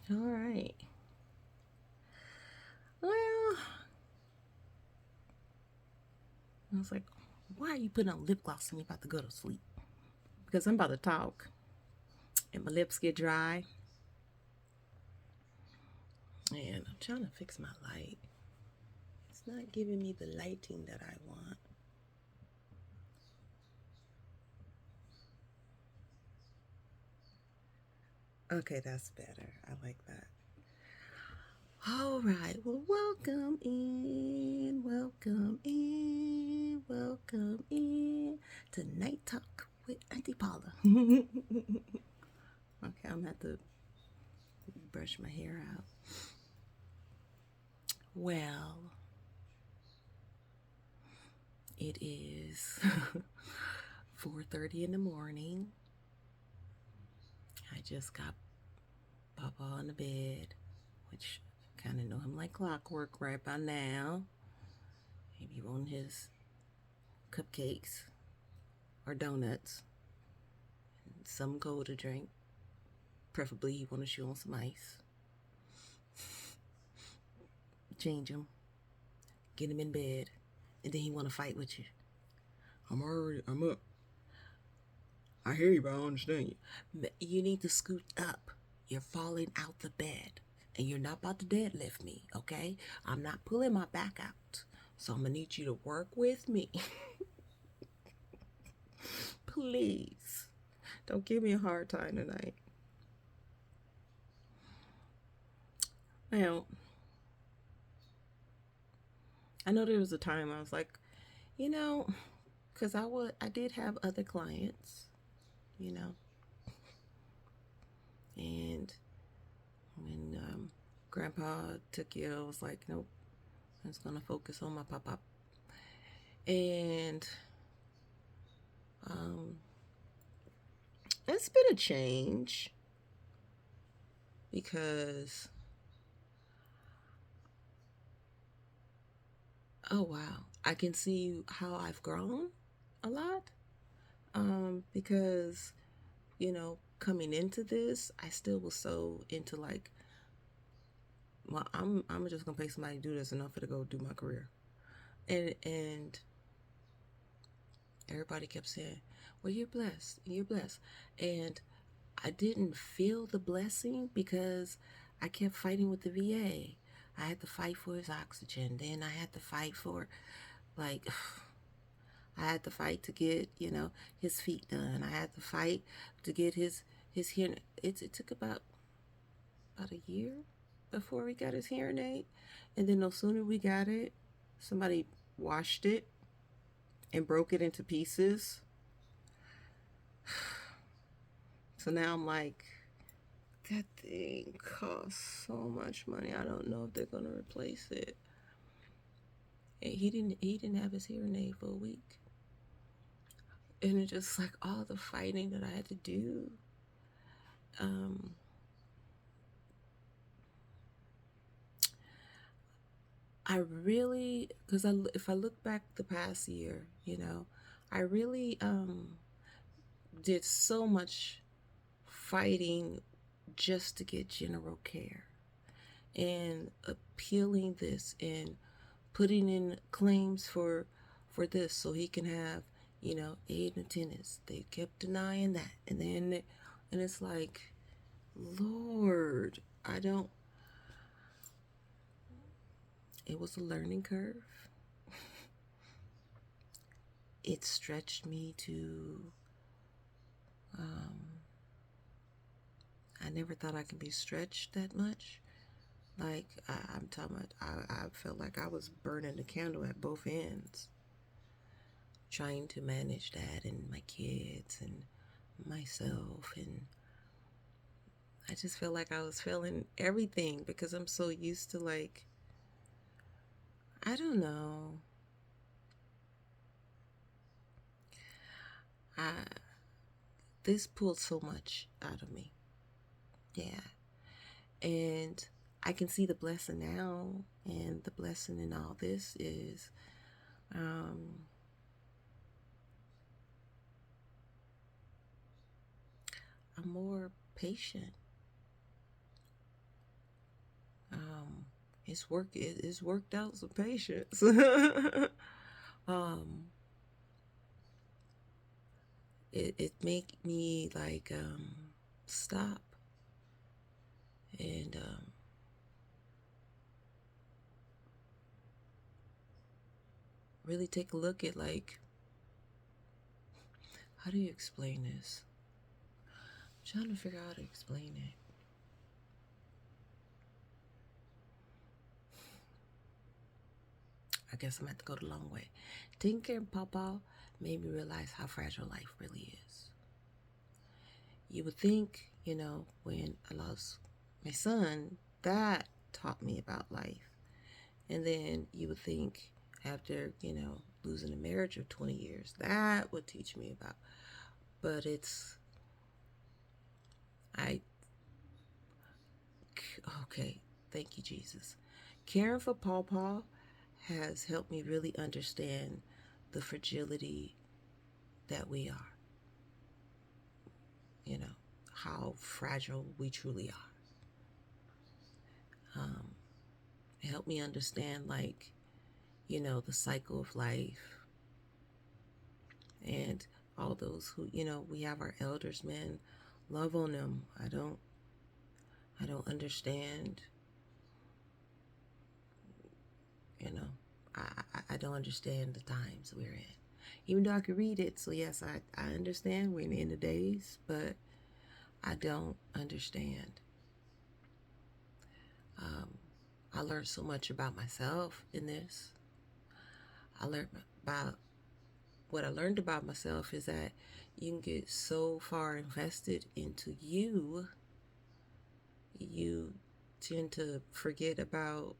All right. Well, I was like, why are you putting on lip gloss when you're about to go to sleep? Because I'm about to talk and my lips get dry. And I'm trying to fix my light. It's not giving me the lighting that I want. Okay, that's better. I like that. All right. Well, welcome in to Night Talk with Auntie Paula. Okay, I'm gonna have to brush my hair out. Well, it is 4:30 in the morning. I just got Papa on the bed, which kind of know him like clockwork right by now. Maybe on his cupcakes or donuts, some cold to drink. Preferably, he want to chew on some ice. Change him, get him in bed, and then he want to fight with you. I'm up. I hear you, but I don't understand you. You need to scoot up. You're falling out the bed. And you're not about to deadlift me, okay? I'm not pulling my back out. So I'm gonna need you to work with me. Please. Don't give me a hard time tonight. Now, I know there was a time I was like, you know, because I did have other clients, you know, and when Grandpa took ill, I was like, nope, I'm just gonna focus on my pop. And um, it's been a change because, oh wow, I can see how I've grown a lot. Because coming into this, I still was so into like, well, I'm just gonna pay somebody to do this, and I'm gonna go do my career. And everybody kept saying, "Well, you're blessed, you're blessed," and I didn't feel the blessing because I kept fighting with the VA. I had to fight for his oxygen. Then I had to fight for, like, I had to fight to get, his feet done. I had to fight to get his hearing. It took about a year before we got his hearing aid, and then no sooner we got it, somebody washed it and broke it into pieces. So now I'm like, that thing costs so much money. I don't know if they're gonna replace it. And he didn't have his hearing aid for a week. And it's just like all the fighting that I had to do. Um, I really, because if I look back the past year, I really did so much fighting just to get general care and appealing this and putting in claims for this so he can have aid and attendance. They kept denying that, and it's like, Lord, I don't. It was a learning curve. It stretched me to. Um, I never thought I could be stretched that much. Like I'm talking about, I felt like I was burning the candle at both ends, trying to manage that and my kids and myself, and I just felt like I was failing everything because I'm so used to, like, I don't know. I This pulled so much out of me. Yeah. And I can see the blessing now, and the blessing in all this is um I'm more patient. It's worked out some patience. um, it make me like stop and really take a look at, like, how do you explain this? I'm trying to figure out how to explain it. I guess I'm gonna have to go the long way. Taking care of Papa made me realize how fragile life really is. You would think, when I lost my son, that taught me about life. And then you would think after, losing a marriage of 20 years, that would teach me about. But I, okay, thank you, Jesus. Caring for Pawpaw has helped me really understand the fragility that we are, how fragile we truly are. It helped me understand, like, the cycle of life and all those who, we have our elders, men, love on them. I don't understand, I don't understand the times we're in. Even though I could read it, so yes, I understand we're in the end of days, but I don't understand. I learned so much about myself in this. What I learned about myself is that you can get so far invested into you tend to forget about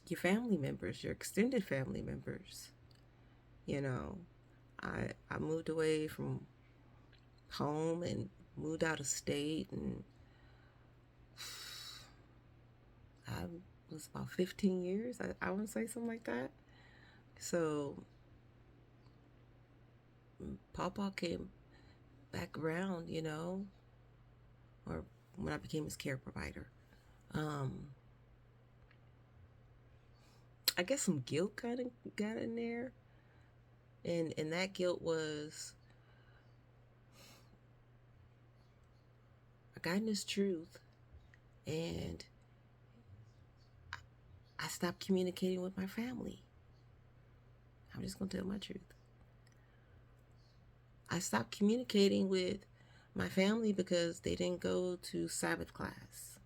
your family members, your extended family members. I moved away from home and moved out of state, and I was about 15 years. I want to say something like that. So Papa came back around, or when I became his care provider. I guess some guilt kind of got in there. And that guilt was, I got in this truth, and I stopped communicating with my family. I'm just going to tell my truth. I stopped communicating with my family because they didn't go to Sabbath class.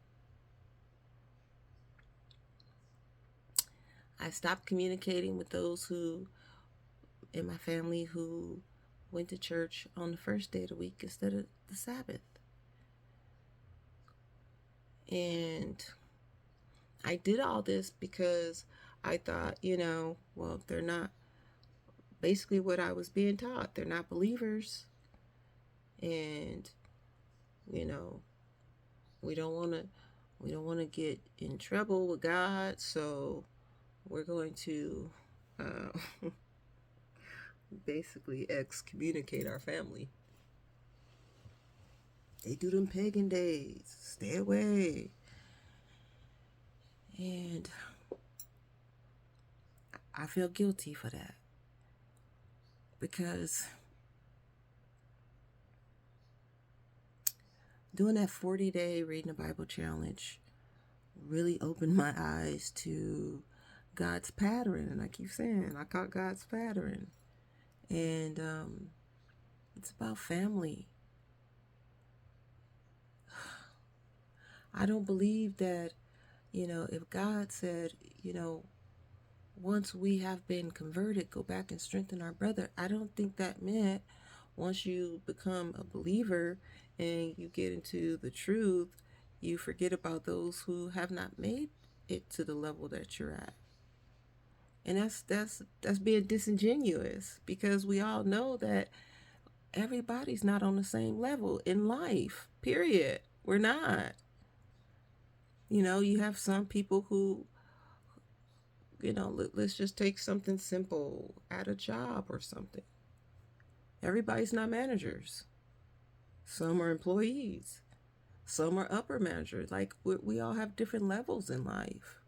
I stopped communicating with those who in my family who went to church on the first day of the week instead of the Sabbath. And I did all this because I thought, well, they're not, basically what I was being taught, they're not believers. And, we don't want to get in trouble with God, so we're going to basically excommunicate our family. They do them pagan days. Stay away. And I feel guilty for that. Because doing that 40-day reading the Bible challenge really opened my eyes to God's pattern. And I keep saying, I caught God's pattern. And it's about family. I don't believe that, if God said, once we have been converted, go back and strengthen our brother. I don't think that meant once you become a believer and you get into the truth, you forget about those who have not made it to the level that you're at. And that's being disingenuous, because we all know that everybody's not on the same level in life, period. We're not. You have some people who, let's just take something simple at a job or something. Everybody's not managers. Some are employees. Some are upper managers. Like we all have different levels in life.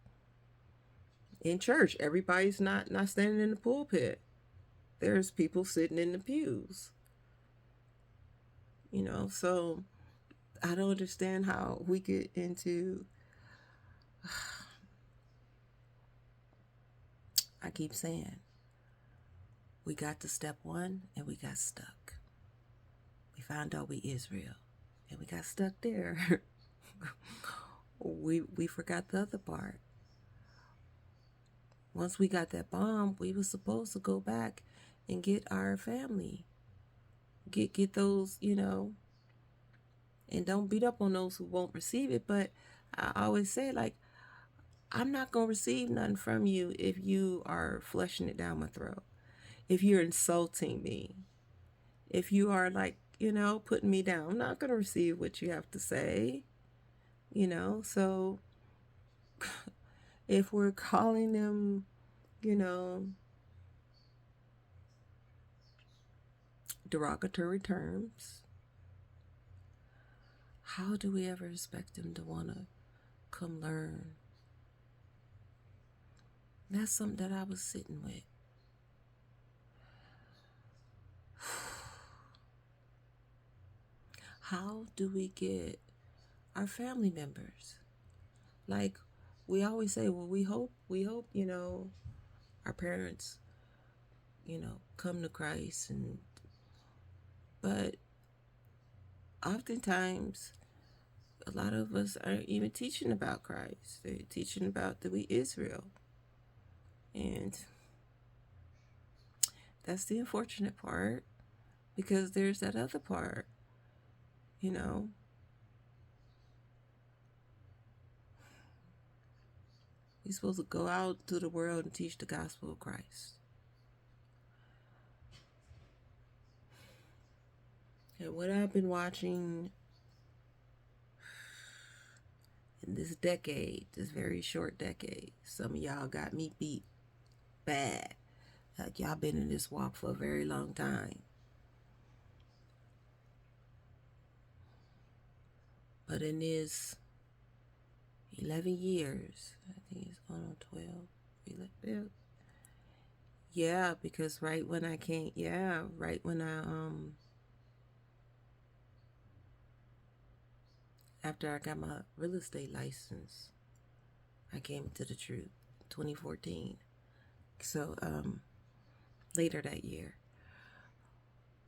In church, everybody's not standing in the pulpit. There's people sitting in the pews. So I don't understand how we get into. I keep saying we got to step one and we got stuck. We found out we Israel and we got stuck there. we forgot the other part. Once we got that bomb, we were supposed to go back and get our family. Get those, and don't beat up on those who won't receive it. But I always say, like, I'm not going to receive nothing from you if you are flushing it down my throat. If you're insulting me. If you are, like, putting me down. I'm not going to receive what you have to say. So if we're calling them, derogatory terms, how do we ever expect them to want to come learn? That's something that I was sitting with. How do we get our family members? Like, we always say, well, we hope, our parents, come to Christ. But oftentimes, a lot of us aren't even teaching about Christ. They're teaching about that we Israel. And that's the unfortunate part, because there's that other part, We're supposed to go out to the world and teach the gospel of Christ. And what I've been watching in this decade, this very short decade, some of y'all got me beat bad. Like, y'all been in this walk for a very long time. But in this 11 years, I think it's going on 12, 11, yeah, because right when I after I got my real estate license, I came to the truth, 2014. So, later that year.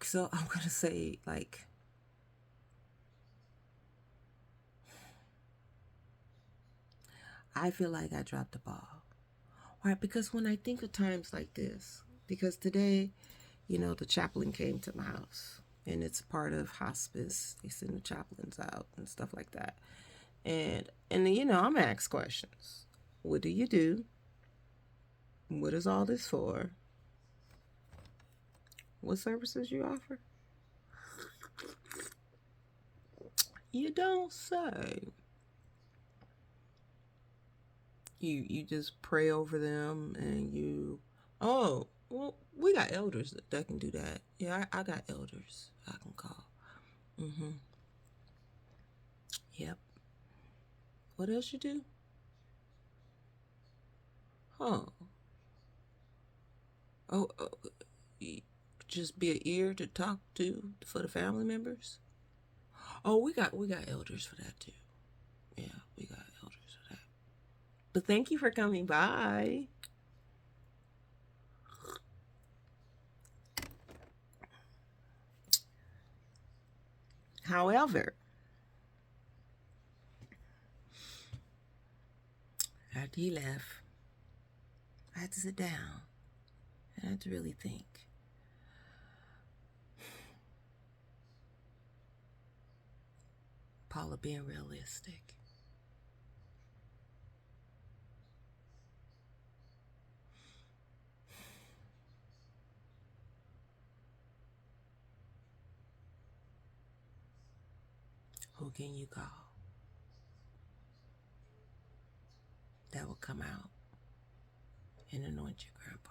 So I'm going to say, like, I feel like I dropped the ball. Right? Because when I think of times like this, because today, the chaplain came to my house, and it's part of hospice. They send the chaplains out and stuff like that. And I'm asked questions. What do you do? What is all this for? What services you offer? You don't say. You just pray over them, and oh, well, we got elders that can do that. Yeah, I got elders I can call. Yep. What else you do? Oh, just be an ear to talk to for the family members. Oh, we got elders for that too. Yeah, we got elders for that. But thank you for coming by. However, after he left, I had to sit down and I had to really think. Paula being realistic. Who can you call that will come out and anoint your grandpa?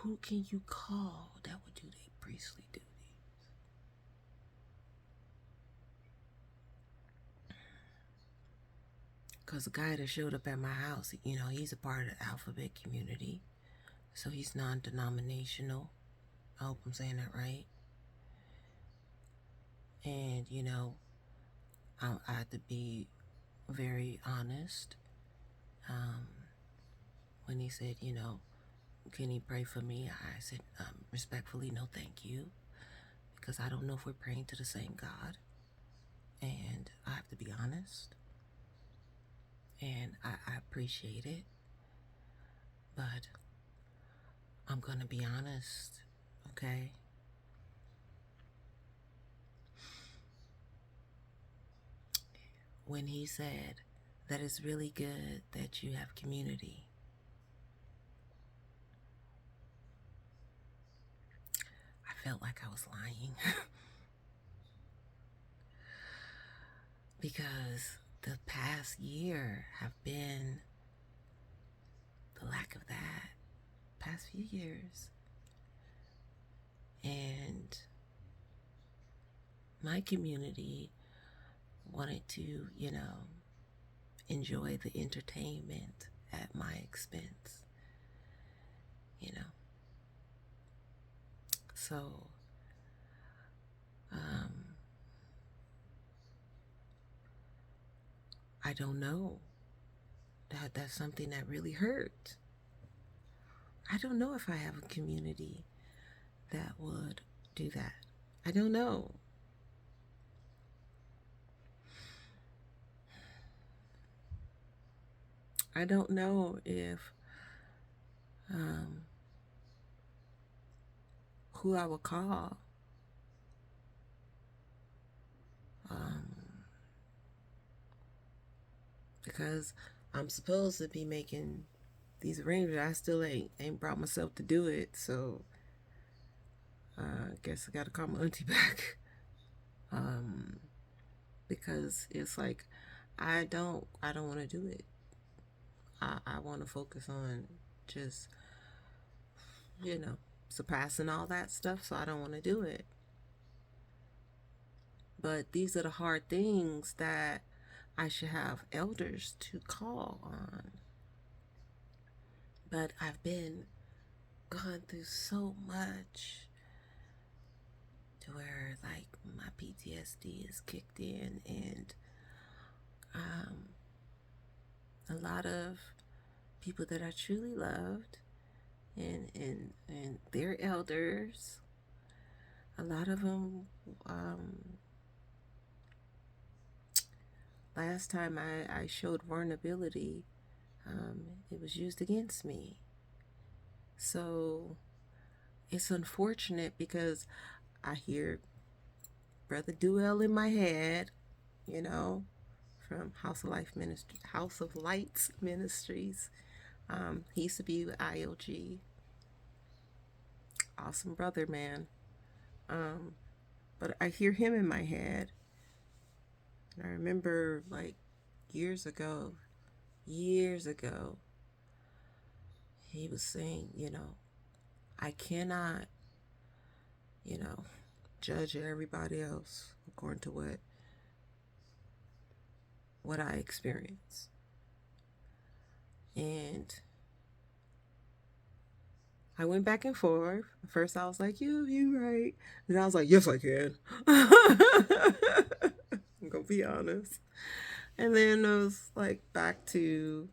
who can you call that would do their priestly duty? Because the guy that showed up at my house, he's a part of the alphabet community. So he's non-denominational. I hope I'm saying that right. And, I had to be very honest when he said, can he pray for me? I said, respectfully, no thank you. Because I don't know if we're praying to the same God. And I have to be honest. And I appreciate it. But I'm going to be honest, okay? When he said that it's really good that you have community, I felt like I was lying. Because the past year have been the lack of that. Past few years. And my community wanted to, enjoy the entertainment at my expense. So, I don't know. That's something that really hurt. I don't know if I have a community that would do that. I don't know. I don't know if who I would call. Because I'm supposed to be making these arrangements. I still ain't brought myself to do it, so I guess I gotta call my auntie back. Because it's like I don't want to do it. I want to focus on just surpassing all that stuff, so I don't want to do it. But these are the hard things that I should have elders to call on. But I've been gone through so much to where like my PTSD is kicked in, and a lot of people that I truly loved and their elders, a lot of them last time I showed vulnerability, it was used against me. So it's unfortunate because I hear Brother Duell in my head, from House of Lights Ministries. He used to be with IOG. Awesome brother, man. But I hear him in my head. And I remember like years ago, he was saying, I cannot, judge everybody else according to what I experience. And I went back and forth. First I was like, you right. And I was like, yes, I can. I'm gonna be honest. And then I was like back to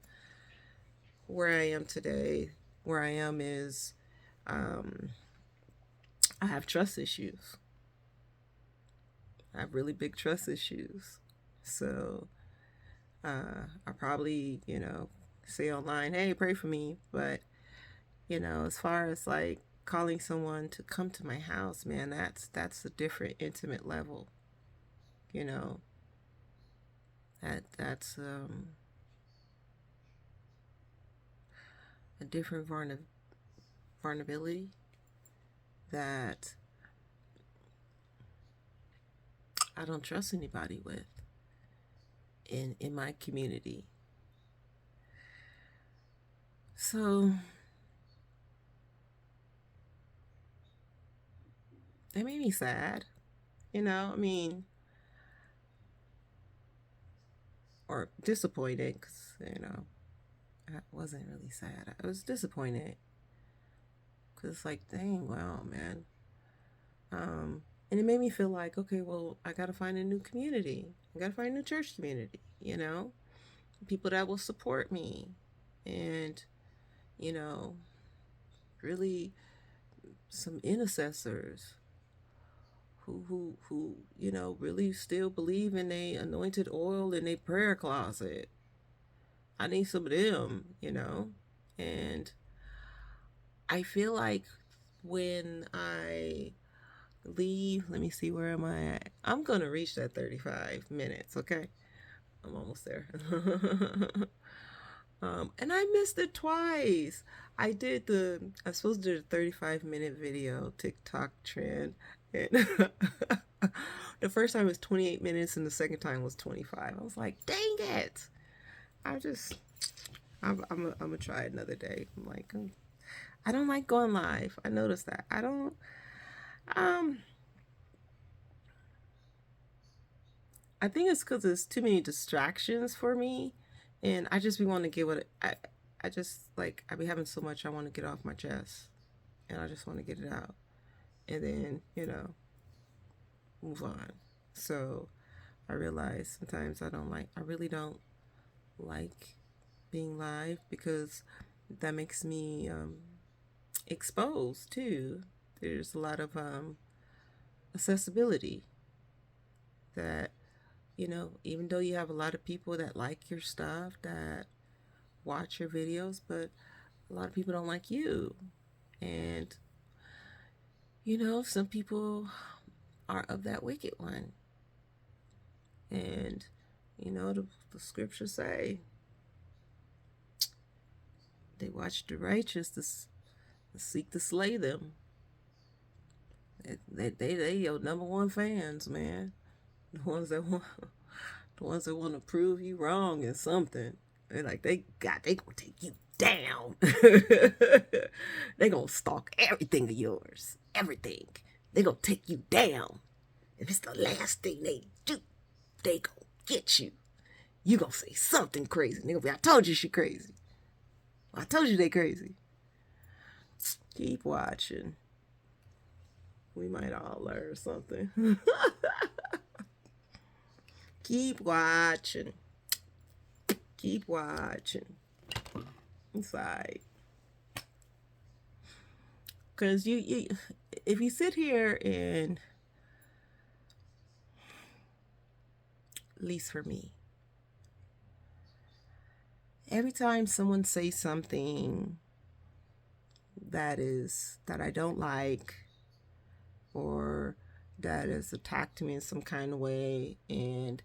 where I am today. Where I am is I have trust issues. I have really big trust issues. So I probably, say online, hey, pray for me. But, as far as like calling someone to come to my house, man, that's a different intimate level. That's a different vulnerability that I don't trust anybody with in my community. So It made me sad, I mean, or disappointed, because, I wasn't really sad. I was disappointed because it's like, dang, wow, man. And it made me feel like, okay, well, I got to find a new community. I got to find a new church community, people that will support me and, you know, really some intercessors who really still believe in a anointed oil in a prayer closet. I need some of them. And I feel like when I leave, let me see, where am I at? I'm going to reach that 35 minutes, okay? I'm almost there. And I missed it twice. I was supposed to do a 35-minute video TikTok trend. And the first time was 28 minutes and the second time was 25. I was like, dang it. I just, I'm going to try it another day. I'm like, I don't like going live. I noticed that. I don't, I think it's because there's too many distractions for me. And I just be wanting to get I just like, I be having so much I want to get off my chest. And I just want to get it out. And then, move on. So I realize sometimes I really don't like being live because that makes me exposed too. There's a lot of accessibility that, even though you have a lot of people that like your stuff, that watch your videos, but a lot of people don't like you. And, some people are of that wicked one. And, the scriptures say they watch the righteous to seek to slay them. They your number one fans, man. The ones that want to prove you wrong in something. They're like, they gonna take you down. They gonna stalk everything of yours. Everything. They gonna take you down. If it's the last thing they do, they gonna get you. You gonna say something crazy. They gonna be, I told you she crazy. I told you they crazy. Keep watching. We might all learn something. Keep watching. Keep watching. Inside. Because if you sit here and, at least for me, every time someone says something that I don't like, or that has attacked me in some kind of way, and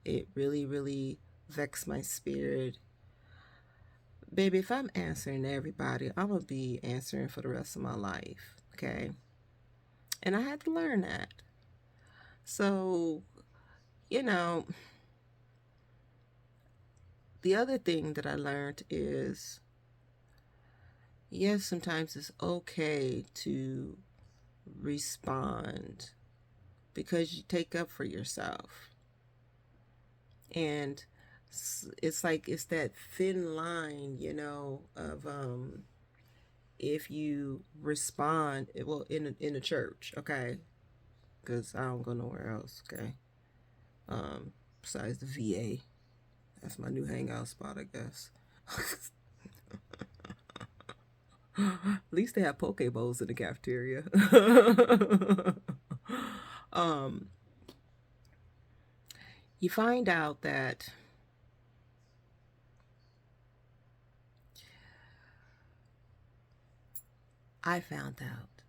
it really, really vexed my spirit, baby, if I'm answering everybody, I'm going to be answering for the rest of my life, okay? And I had to learn that. So, the other thing that I learned is, yes, sometimes it's okay to respond because you take up for yourself. And it's like, it's that thin line, of if you respond, well, in a church, okay, because I don't go nowhere else, okay, besides the VA. That's my new hangout spot, I guess. At least they have poke bowls in the cafeteria. You find out that I found out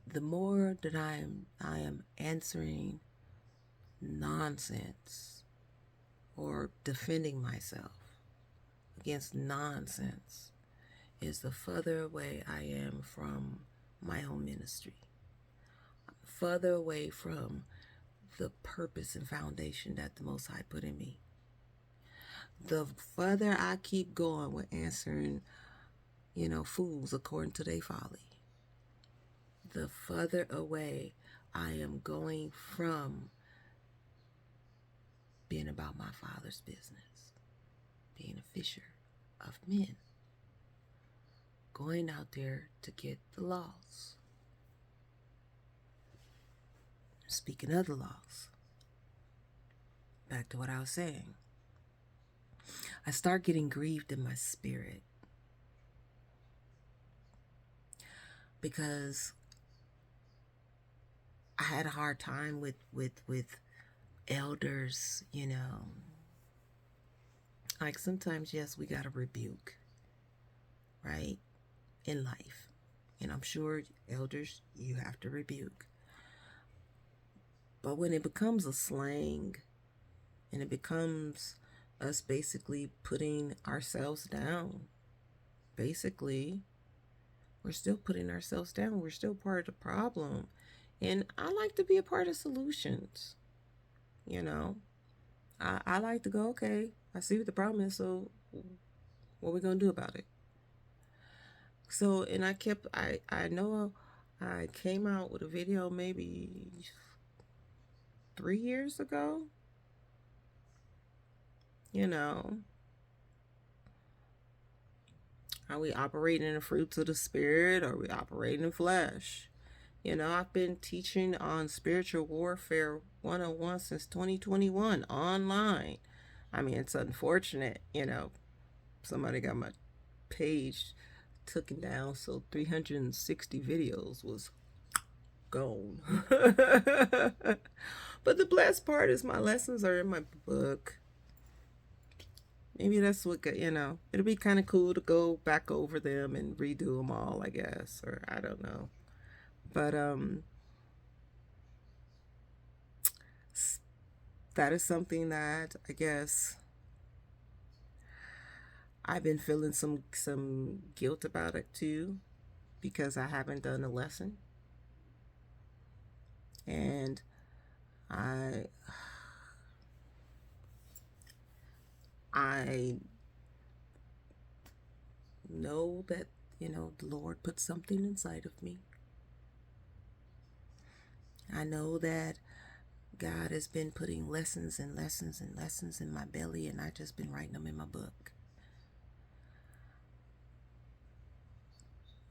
the more that I am answering nonsense or defending myself against nonsense, is the further away I am from my own ministry, further away from the purpose and foundation that the Most High put in me. The further I keep going with answering, fools according to their folly. the further away I am going from being about my Father's business, being a fisher of men, going out there to get the lost. Speaking of the lost, back to what I was saying, I start getting grieved in my spirit because I had a hard time with elders, you know. Like sometimes, yes, we got to rebuke, right, in life. And I'm sure elders, you have to rebuke. But when it becomes a slang and it becomes us basically putting ourselves down, basically, we're still putting ourselves down. We're still part of the problem. And I like to be a part of solutions, you know. I like to go, okay, I see what the problem is, so what are we going to do about it? So, and I know I came out with a video maybe 3 years ago, you know. Are we operating in the fruits of the Spirit, or are we operating in flesh? You know, I've been teaching on spiritual warfare 101 since 2021 online. I mean, it's unfortunate, you know, somebody got my page taken down, so 360 videos was gone. But the blessed part is my lessons are in my book. Maybe that's what, you know, it'll be kind of cool to go back over them and redo them all, I guess, or I don't know. But that is something that I guess I've been feeling some guilt about it too, because I haven't done a lesson. And I know that, you know, the Lord put something inside of me. I know that God has been putting lessons and lessons and lessons in my belly, and I've just been writing them in my book.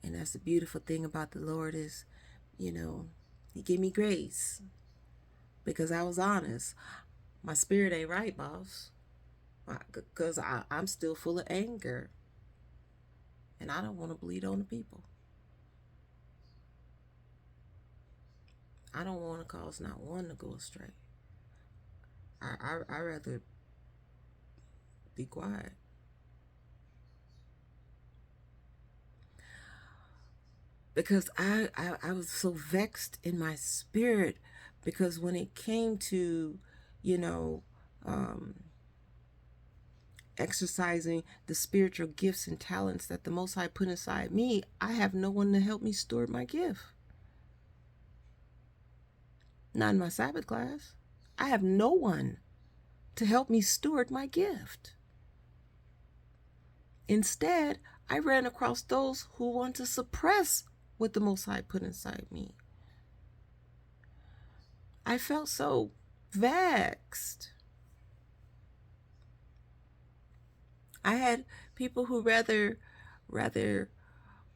And that's the beautiful thing about the Lord is, you know, He gave me grace because I was honest. My spirit ain't right, boss, because I'm still full of anger, and I don't want to bleed on the people. I don't want to cause not one to go astray. I rather be quiet. Because I was so vexed in my spirit, because when it came to, you know, exercising the spiritual gifts and talents that the Most High put inside me, I have no one to help me steward my gift. Not in my Sabbath class. I have no one to help me steward my gift. Instead, I ran across those who want to suppress what the Most High put inside me. I felt so vexed. I had people who rather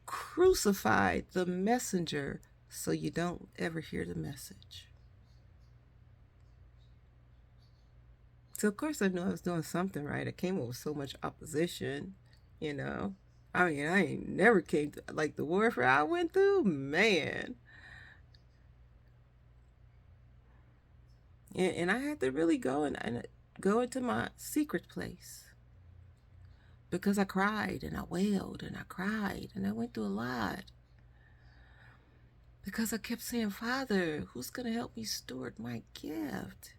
crucify the messenger so you don't ever hear the message. So of course I knew I was doing something right. I came up with so much opposition, you know. I mean, I ain't never came to, like, the warfare I went through, man. And I had to really go and go into my secret place, because I cried and I wailed and I cried and I went through a lot. Because I kept saying, Father, who's going to help me steward my gift?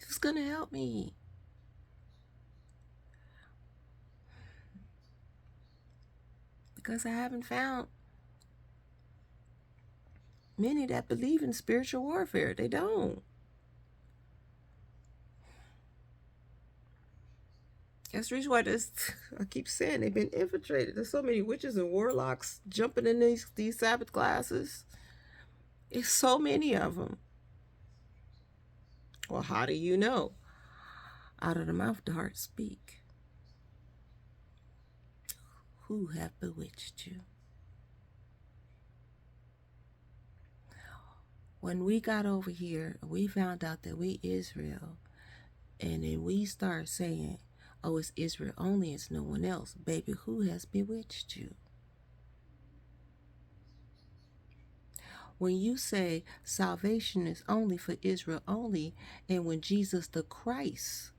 Who's going to help me? Because I haven't found many that believe in spiritual warfare. They don't. That's the reason why this, I keep saying they've been infiltrated. There's so many witches and warlocks jumping in these Sabbath classes. It's so many of them. Well, how do you know? Out of the mouth the heart speak. Who have bewitched you? When we got over here, we found out that we Israel, and then we start saying, oh, it's Israel only, it's no one else. Baby, who has bewitched you? When you say salvation is only for Israel only, and when Jesus the Christ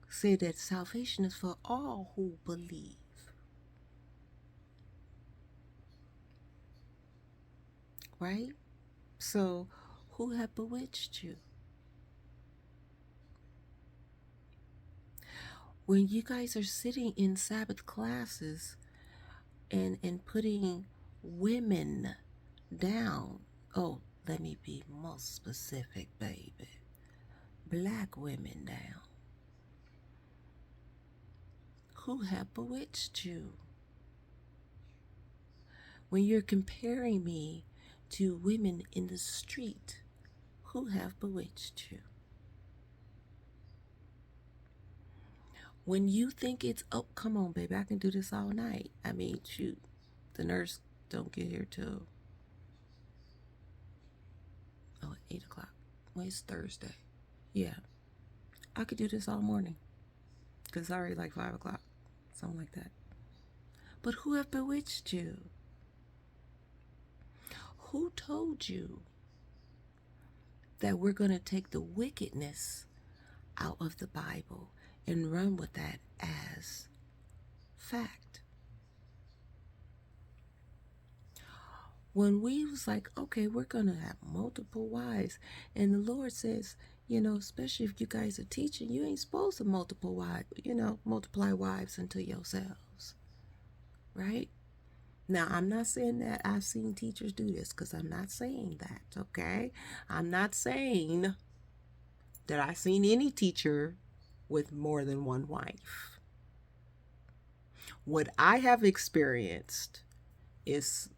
said that salvation is for all who believe, right? So who have bewitched you? When you guys are sitting in Sabbath classes and putting women down, oh, let me be more specific, baby. Black women down. Who have bewitched you? When you're comparing me to women in the street, who have bewitched you? When you think it's, oh, come on, baby, I can do this all night. I mean, shoot, the nurse don't get here till, 8 o'clock. Well, it's Thursday. Yeah, I could do this all morning because it's already like 5 o'clock, something like that. But who have bewitched you? Who told you that we're going to take the wickedness out of the Bible and run with that as fact? When we was like, okay, we're going to have multiple wives, and the Lord says, especially if you guys are teaching, you ain't supposed to multiply wives unto yourselves, right? Now, I'm not saying that I've seen teachers do this, because I'm not saying that, okay? I'm not saying that I've seen any teacher with more than one wife. What I have experienced is,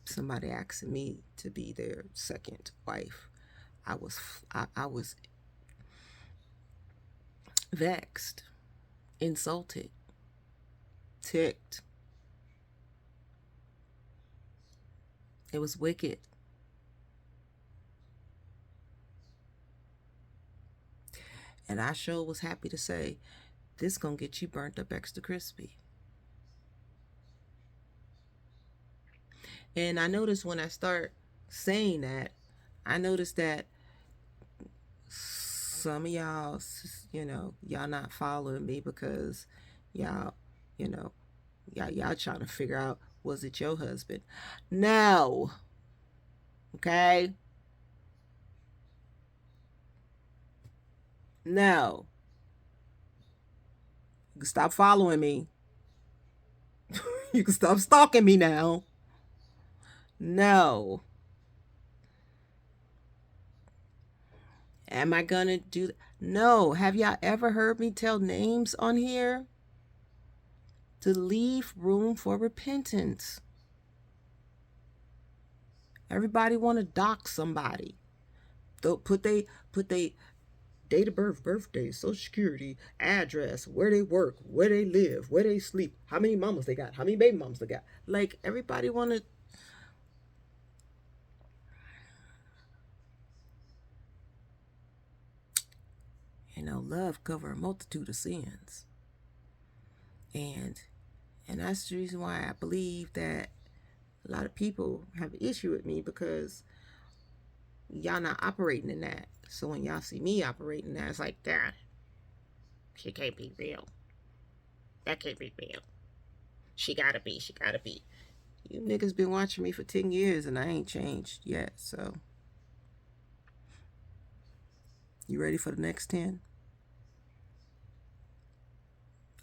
somebody asking me to be their second wife. I was vexed, insulted, ticked. It was wicked. And I sure was happy to say, this gonna get you burnt up extra crispy. And I noticed when I start saying that, I noticed that some of y'all, y'all not following me because y'all trying to figure out, was it your husband? No. Okay? No. You can stop following me. You can stop stalking me now. No. Am I gonna do that? No. Have y'all ever heard me tell names on here? To leave room for repentance. Everybody want to dox somebody. Put they date of birth, birthday, social security, address, where they work, where they live, where they sleep, how many mamas they got, how many baby mamas they got. Like, everybody want to, love cover a multitude of sins. And that's the reason why I believe that a lot of people have an issue with me, because y'all not operating in that. So when y'all see me operating that, it's like, that she can't be real. That can't be real. She gotta be. You niggas been watching me for 10 years and I ain't changed yet, so. You ready for the next 10?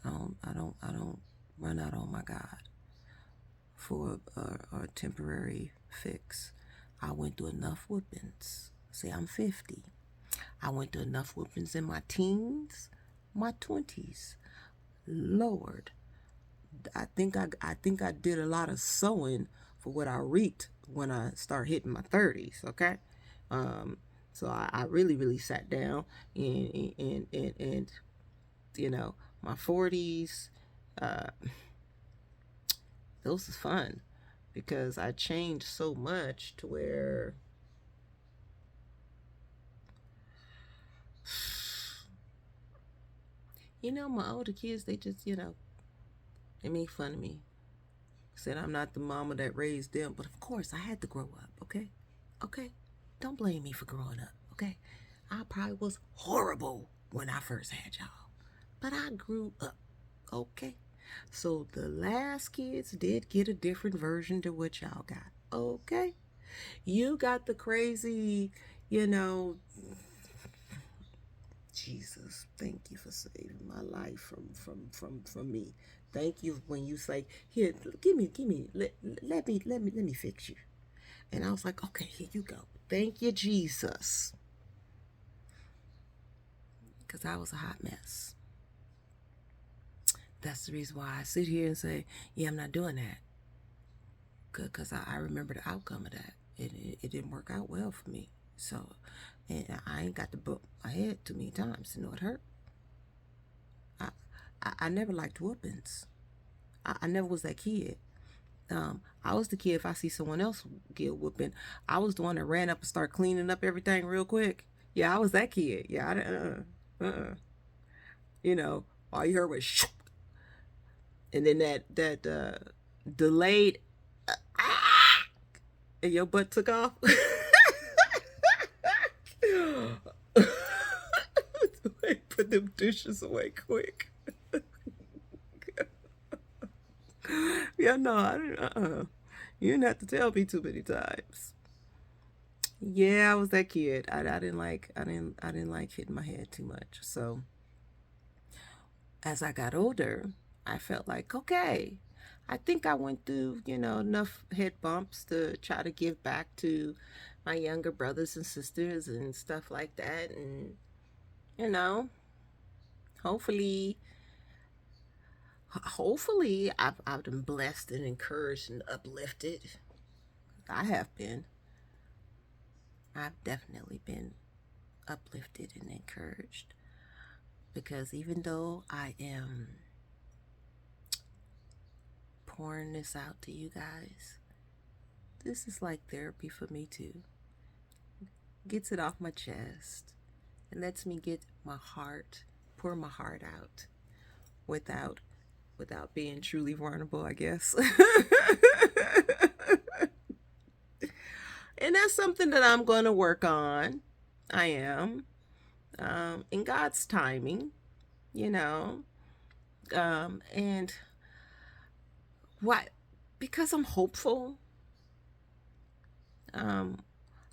I don't run out on my God for a temporary fix. I went through enough whoopings. See, I'm 50. I went to enough whoopings in my teens, my 20s. Lord, I think I did a lot of sowing for what I reaped when I start hitting my 30s. Okay, um, so I really really sat down and you know, my 40s. Uh, those was fun because I changed so much to where my older kids, they just, they make fun of me. Said I'm not the mama that raised them, but of course I had to grow up, okay? Okay? Don't blame me for growing up, okay? I probably was horrible when I first had y'all, but I grew up, okay? So the last kids did get a different version to what y'all got, okay? You got the crazy, you know, Jesus, thank you for saving my life from me. Thank you when you say, here, give me, let me fix you. And I was like, okay, here you go. Thank you, Jesus. Because I was a hot mess. That's the reason why I sit here and say, yeah, I'm not doing that. Because I remember the outcome of that. It didn't work out well for me. So, and I ain't got to bump my head too many times. You know, it hurt. I never liked whoopings. I never was that kid. I was the kid, if I see someone else get whooping, I was the one that ran up and start cleaning up everything real quick. Yeah, I was that kid. Yeah, I didn't, you know, all you heard was shh, and then that delayed, ah, and your butt took off. Put them dishes away quick. Yeah, no, I didn't. You didn't have to tell me too many times. Yeah, I was that kid. I didn't like hitting my head too much. So as I got older, I felt like, okay, I think I went through, enough head bumps to try to give back to my younger brothers and sisters and stuff like that. And, you know, hopefully, I've been blessed and encouraged and uplifted. I have been. I've definitely been uplifted and encouraged because even though I am pouring this out to you guys, this is like therapy for me too. Gets it off my chest. It lets me get my heart, pour my heart out without being truly vulnerable, I guess. And that's something that I'm going to work on. I am. In God's timing, you know. And why? Because I'm hopeful. Um,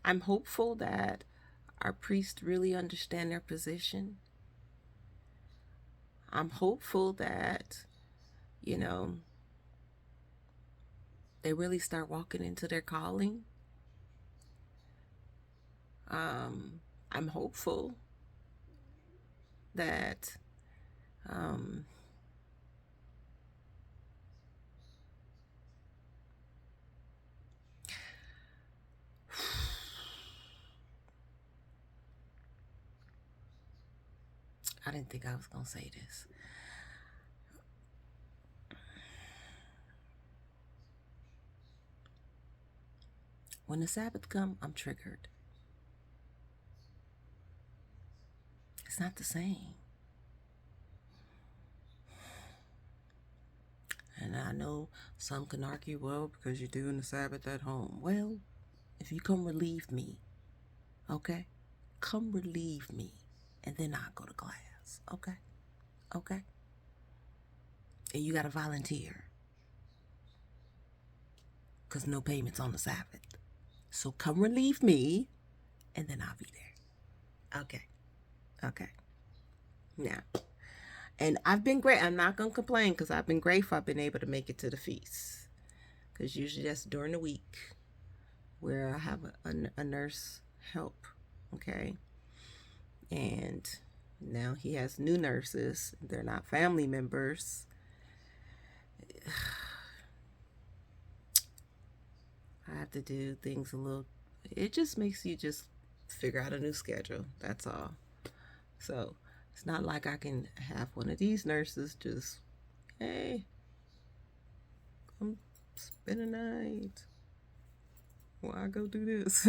I'm hopeful that our priests really understand their position. I'm hopeful that, you know, they really start walking into their calling. I'm hopeful that I didn't think I was going to say this. When the Sabbath comes, I'm triggered. It's not the same. And I know some can argue, well, because you're doing the Sabbath at home. Well, if you come relieve me, okay? Come relieve me, and then I'll go to class, okay? Okay? And you got to volunteer, because no payments on the Sabbath. So come relieve me, and then I'll be there. Okay. Okay. Now, and I've been great. I'm not going to complain because I've been grateful I've been able to make it to the feast. Because usually that's during the week where I have a nurse help. Okay. And now he has new nurses. They're not family members. I have to do things a little, it just makes you just figure out a new schedule. That's all. So it's not like I can have one of these nurses just, hey, come spend a night while I go do this.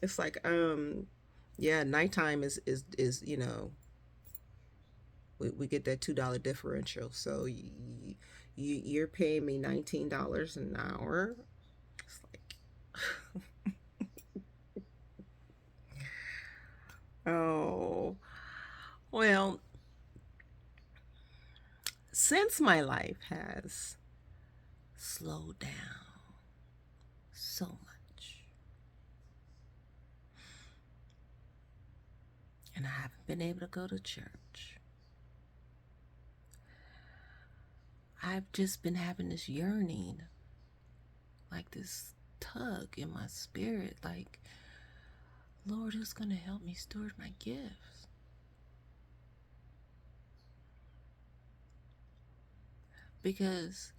It's like, yeah, nighttime is we get that $2 differential. So you're paying me $19 an hour. It's like, oh, well, since my life has slowed down so much, and I haven't been able to go to church, I've just been having this yearning, like this tug in my spirit, like, Lord, who's going to help me steward my gifts? Because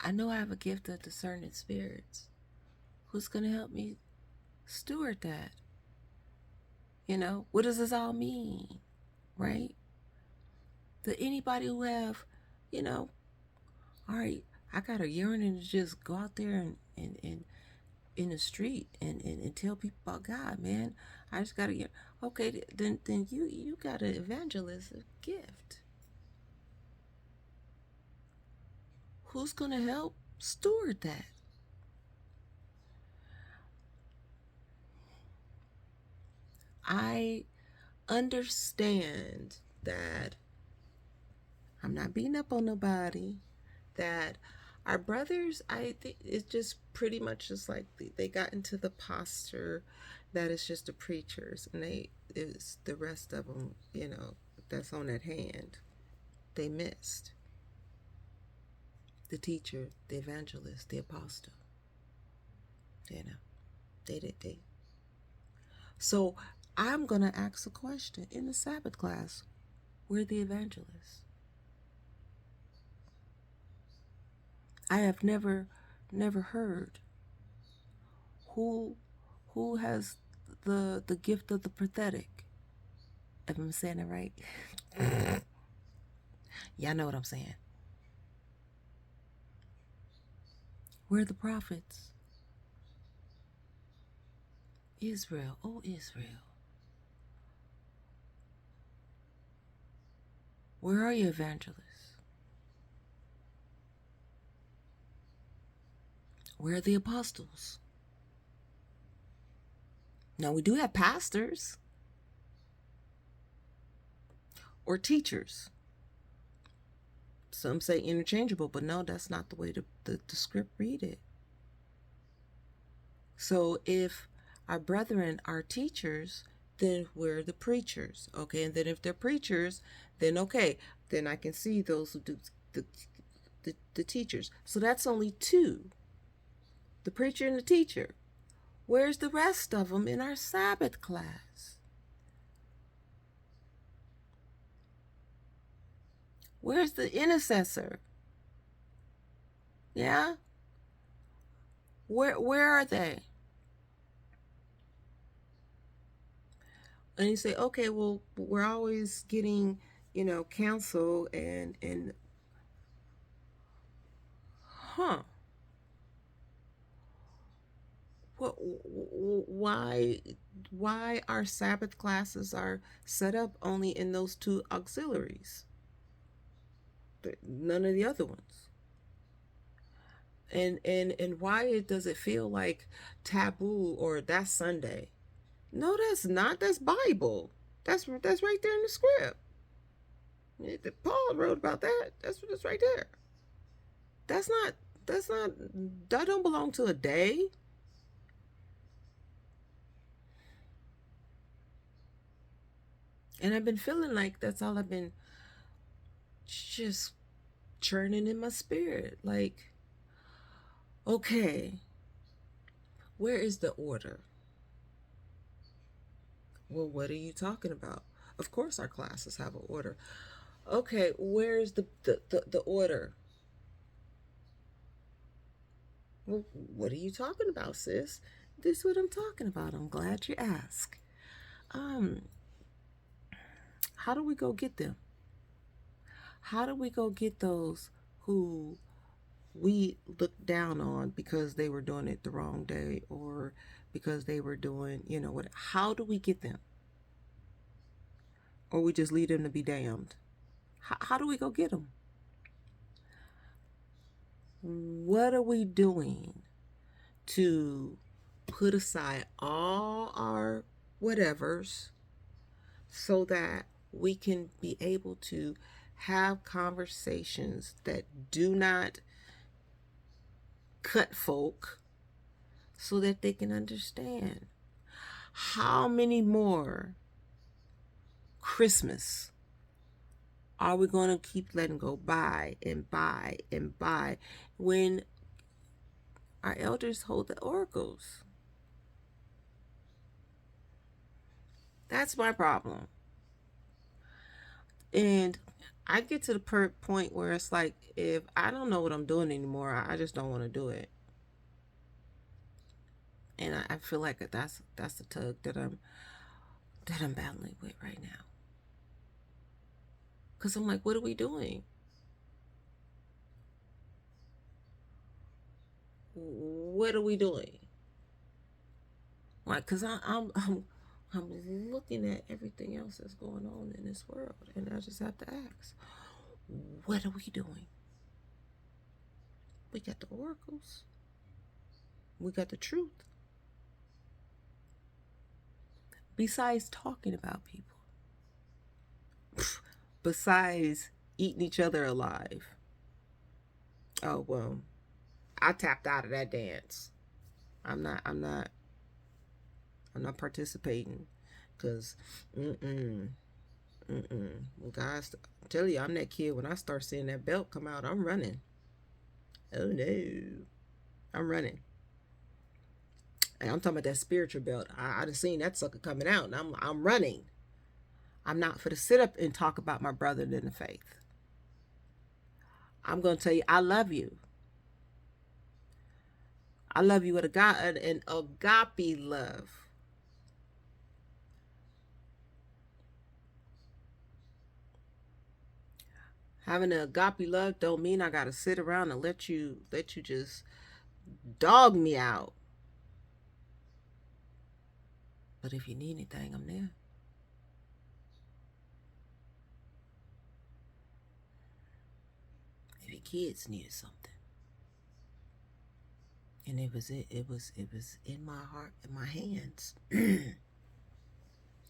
I know I have a gift of discerning spirits. Who's going to help me steward that? What does this all mean? Right? To anybody who have, all right, I got a yearning to just go out there and in the street and tell people about God, man. I just got to get, okay, then you got an evangelist gift. Who's going to help steward that? I understand that I'm not beating up on nobody, that our brothers, I think it's just pretty much just like they got into the posture that it's just the preachers, and it's the rest of them, that's on that hand. They missed the teacher, the evangelist, the apostle. They did. So I'm going to ask a question in the Sabbath class. We're the evangelists. I have never heard who has the gift of the prophetic. If I'm saying it right. Y'all know what I'm saying. Where are the prophets? Israel, oh Israel. Where are you, evangelists? Where are the apostles? Now, we do have pastors or teachers. Some say interchangeable, but no, that's not the way the script read it. So if our brethren are teachers, then we're the preachers, okay? And then if they're preachers, then okay, then I can see those who do the teachers. So that's only two, the preacher and the teacher. Where's the rest of them in our Sabbath class? Where's the intercessor? Yeah? Where are they? And you say, okay, well, we're always getting, counsel and why our Sabbath classes are set up only in those two auxiliaries? None of the other ones. And why does it feel like taboo or that's Sunday? No, that's not. That's Bible. That's right there in the script. Paul wrote about that. That's right there. That don't belong to a day. And I've been feeling like that's all I've been just churning in my spirit. Like, okay, Where is the order? Well, what are you talking about? Of course, our classes have an order. Okay, where's the order? Well, what are you talking about, sis? This is what I'm talking about. I'm glad you asked. Um, how do we go get them? How do we go get those who we look down on because they were doing it the wrong day or because they were doing, what? How do we get them? Or we just leave them to be damned? How do we go get them? What are we doing to put aside all our whatevers so that we can be able to have conversations that do not cut folk so that they can understand? How many more Christmas are we going to keep letting go by and by and by when our elders hold the oracles? That's my problem. And I get to the point where it's like, if I don't know what I'm doing anymore, I just don't want to do it. And I feel like that's the tug that I'm battling with right now. Because I'm like, what are we doing? What are we doing? Like, because I'm looking at everything else that's going on in this world, and I just have to ask, what are we doing? We got the oracles. We got the truth. Besides talking about people. Besides eating each other alive. Oh, well, I tapped out of that dance. I'm not participating because guys, I tell you, I'm that kid. When I start seeing that belt come out, I'm running. Oh no, I'm running. And I'm talking about that spiritual belt. I done seen that sucker coming out, and I'm running. I'm not for to sit up and talk about my brother in the faith. I'm gonna tell you, I love you. I love you with an agape love. Having an agape love don't mean I gotta sit around and let you just dog me out. But if you need anything, I'm there. If your kids needed something, and it was in my heart, in my hands,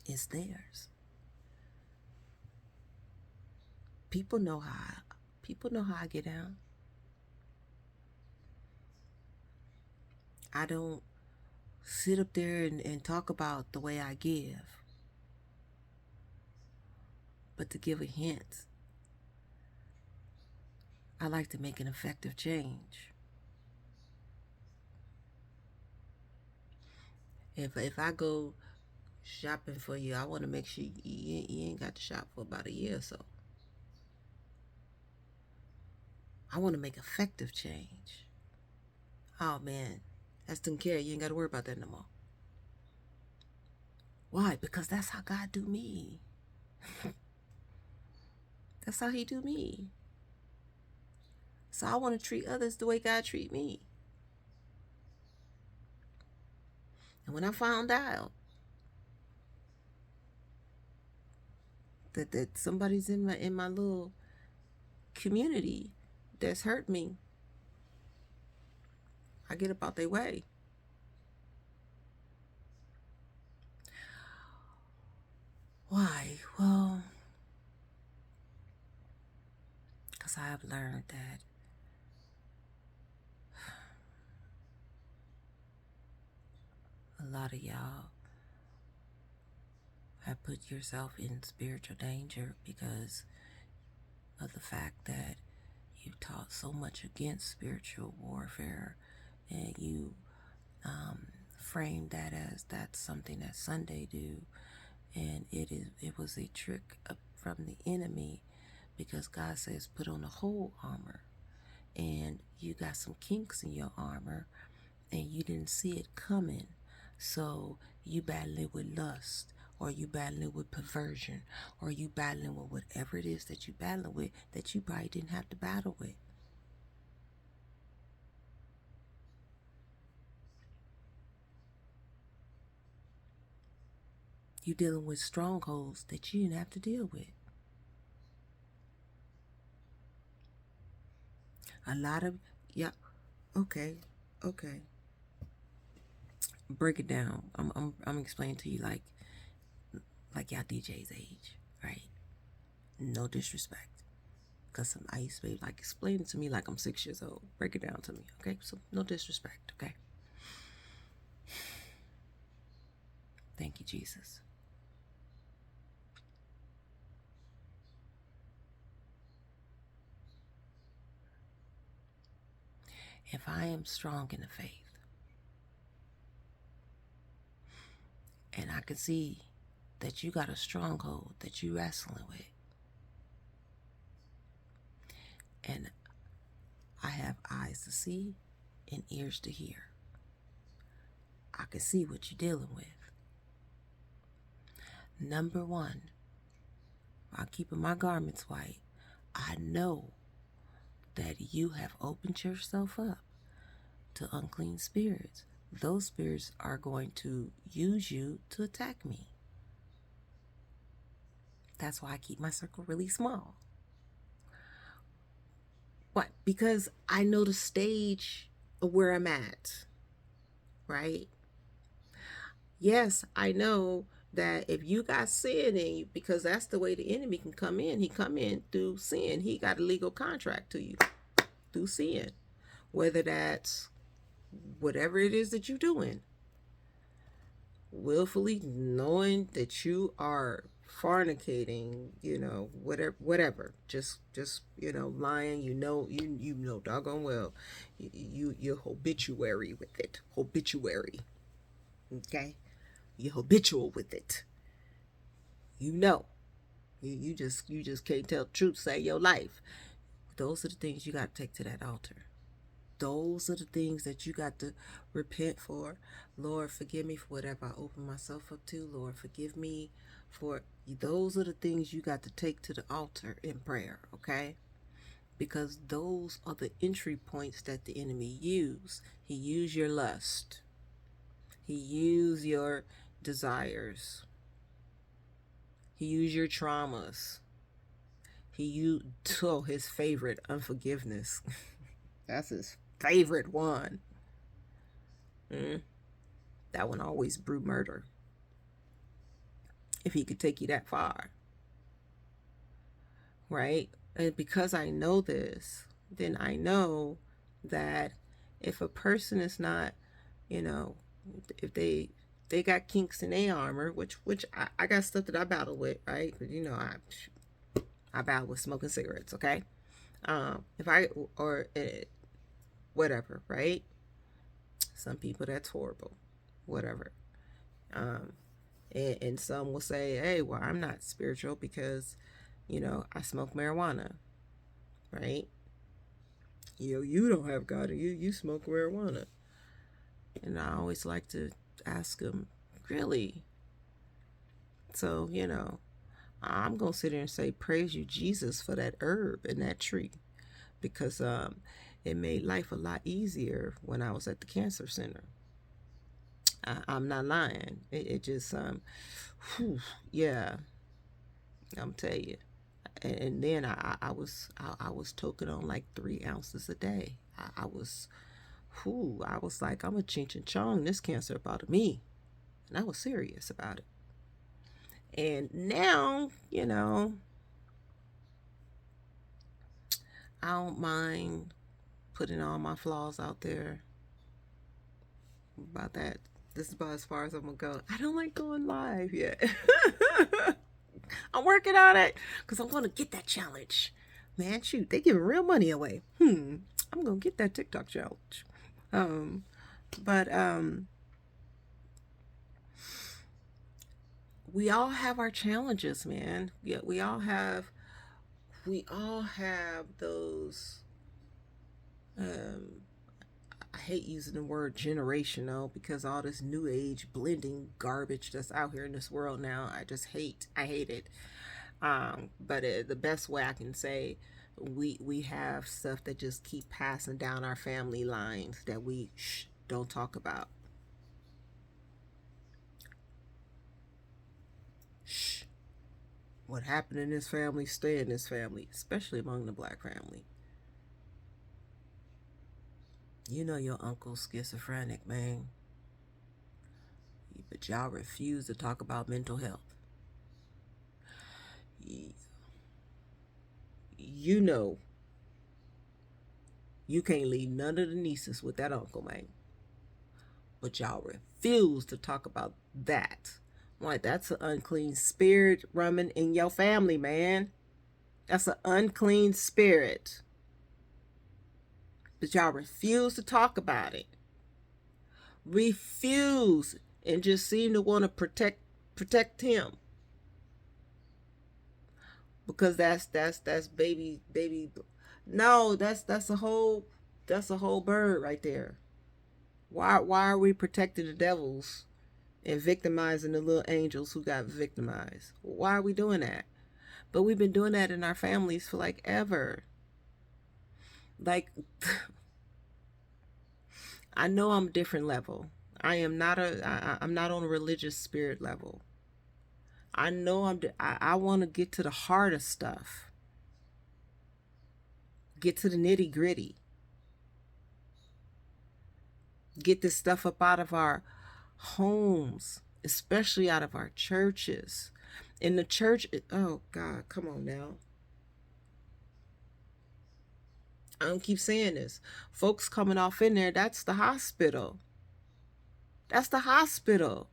it's theirs. People know how I get down. I don't sit up there and talk about the way I give, but to give a hint. I like to make an effective change. If I go shopping for you, I want to make sure you ain't got to shop for about a year or so. I want to make effective change. Oh man, that's taken care of. You ain't got to worry about that no more. Why? Because that's how God do me. That's how he do me. So I want to treat others the way God treat me. And when I found out that somebody's in my little community that's hurt me, I get about their way. Why? Well, because I have learned that a lot of y'all have put yourself in spiritual danger because of the fact that you taught so much against spiritual warfare, and you frame that as that's something that Sunday do, and it was a trick from the enemy, because God says put on the whole armor, and you got some kinks in your armor and you didn't see it coming. So you battling with lust, or you battling with perversion, or you battling with whatever it is that you battling with that you probably didn't have to battle with. You dealing with strongholds that you didn't have to deal with. A lot of, yeah, okay, okay. Break it down. I'm explaining to you like y'all DJ's age, right? No disrespect. Because I used to be like, explain it to me like I'm 6 years old. Break it down to me, okay? So no disrespect, okay? Thank you, Jesus. If I am strong in the faith, and I can see that you got a stronghold that you wrestling with, and I have eyes to see and ears to hear, I can see what you're dealing with. Number one, while keeping my garments white, I know that you have opened yourself up to unclean spirits. Those spirits are going to use you to attack me. That's why I keep my circle really small. What? Because I know the stage of where I'm at, right? Yes, I know that if you got sin in you, because that's the way the enemy can come in. He come in through sin. He got a legal contract to you through sin. Whether that's whatever it is that you're doing, willfully knowing that you are fornicating, whatever, just lying, you know doggone well, you're habituary with it, okay, you're habitual with it, you just can't tell the truth, save your life. Those are the things you got to take to that altar. Those are the things that you got to repent for. Lord, forgive me for whatever I opened myself up to. Lord, forgive me for... Those are the things you got to take to the altar in prayer, okay? Because those are the entry points that the enemy used. He used your lust. He used your desires. He used your traumas. He used his favorite, unforgiveness. That's his favorite one. That one always brew murder. If he could take you that far. Right? And because I know this, then I know that if a person is not, if they got kinks in their armor, which I got stuff that I battle with, right? I battle with smoking cigarettes, okay? Whatever, right? Some people, that's horrible, whatever. And some will say, hey, well, I'm not spiritual because, I smoke marijuana, right? You don't have God, you smoke marijuana. And I always like to ask them, really? So, I'm going to sit here and say, praise you, Jesus, for that herb and that tree. Because it made life a lot easier when I was at the cancer center. I'm not lying. It just, yeah, I'm telling you. And then I was toking on like 3 ounces a day. I was like, I'm a ching and chong this cancer about me. And I was serious about it. And now, I don't mind putting all my flaws out there about that. This is about as far as I'm gonna go. I don't like going live yet. I'm working on it because I'm gonna get that challenge. Man, shoot, they giving real money away. I'm gonna get that TikTok challenge. But we all have our challenges, man. Yeah, we all have those. um I hate using the word generational because all this new age blending garbage that's out here in this world now, I hate it. But the best way I can say, we have stuff that just keep passing down our family lines that we don't talk about. Shh. What happened in this family, stay in this family, especially among the black family. You know your uncle's schizophrenic, man. But y'all refuse to talk about mental health. You know you can't leave none of the nieces with that uncle, man. But y'all refuse to talk about that. Why, that's an unclean spirit running in your family, man. That's an unclean spirit. But y'all refuse to talk about it. Refuse, and just seem to want to protect him. Because that's baby. No, that's a whole bird right there. Why are we protecting the devils and victimizing the little angels who got victimized? Why are we doing that? But we've been doing that in our families for like ever. Like, I know I'm a different level. I'm not on a religious spirit level. I know I want to get to the heart of stuff. Get to the nitty gritty. Get this stuff up out of our homes, especially out of our churches. In the church, oh God, come on now. I don't keep saying this. Folks coming off in there, that's the hospital. That's the hospital.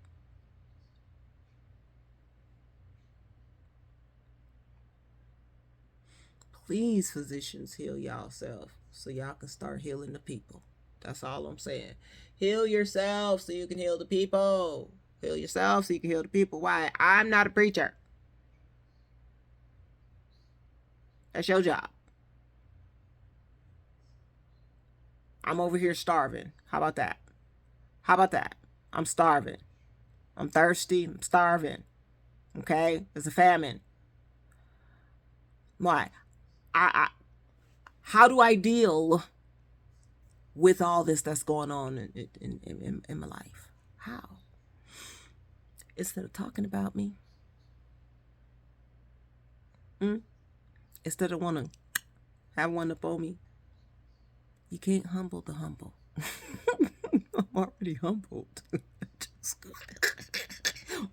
Please, physicians, heal y'all self so y'all can start healing the people. That's all I'm saying. Heal yourself so you can heal the people. Heal yourself so you can heal the people. Why? I'm not a preacher. That's your job. I'm over here starving. How about that? How about that? I'm starving. I'm thirsty. I'm starving. Okay? There's a famine. Why? I how do I deal with all this that's going on in my life? How? Instead of talking about me, instead of want to have one up on me, you can't humble the humble. I'm already humbled.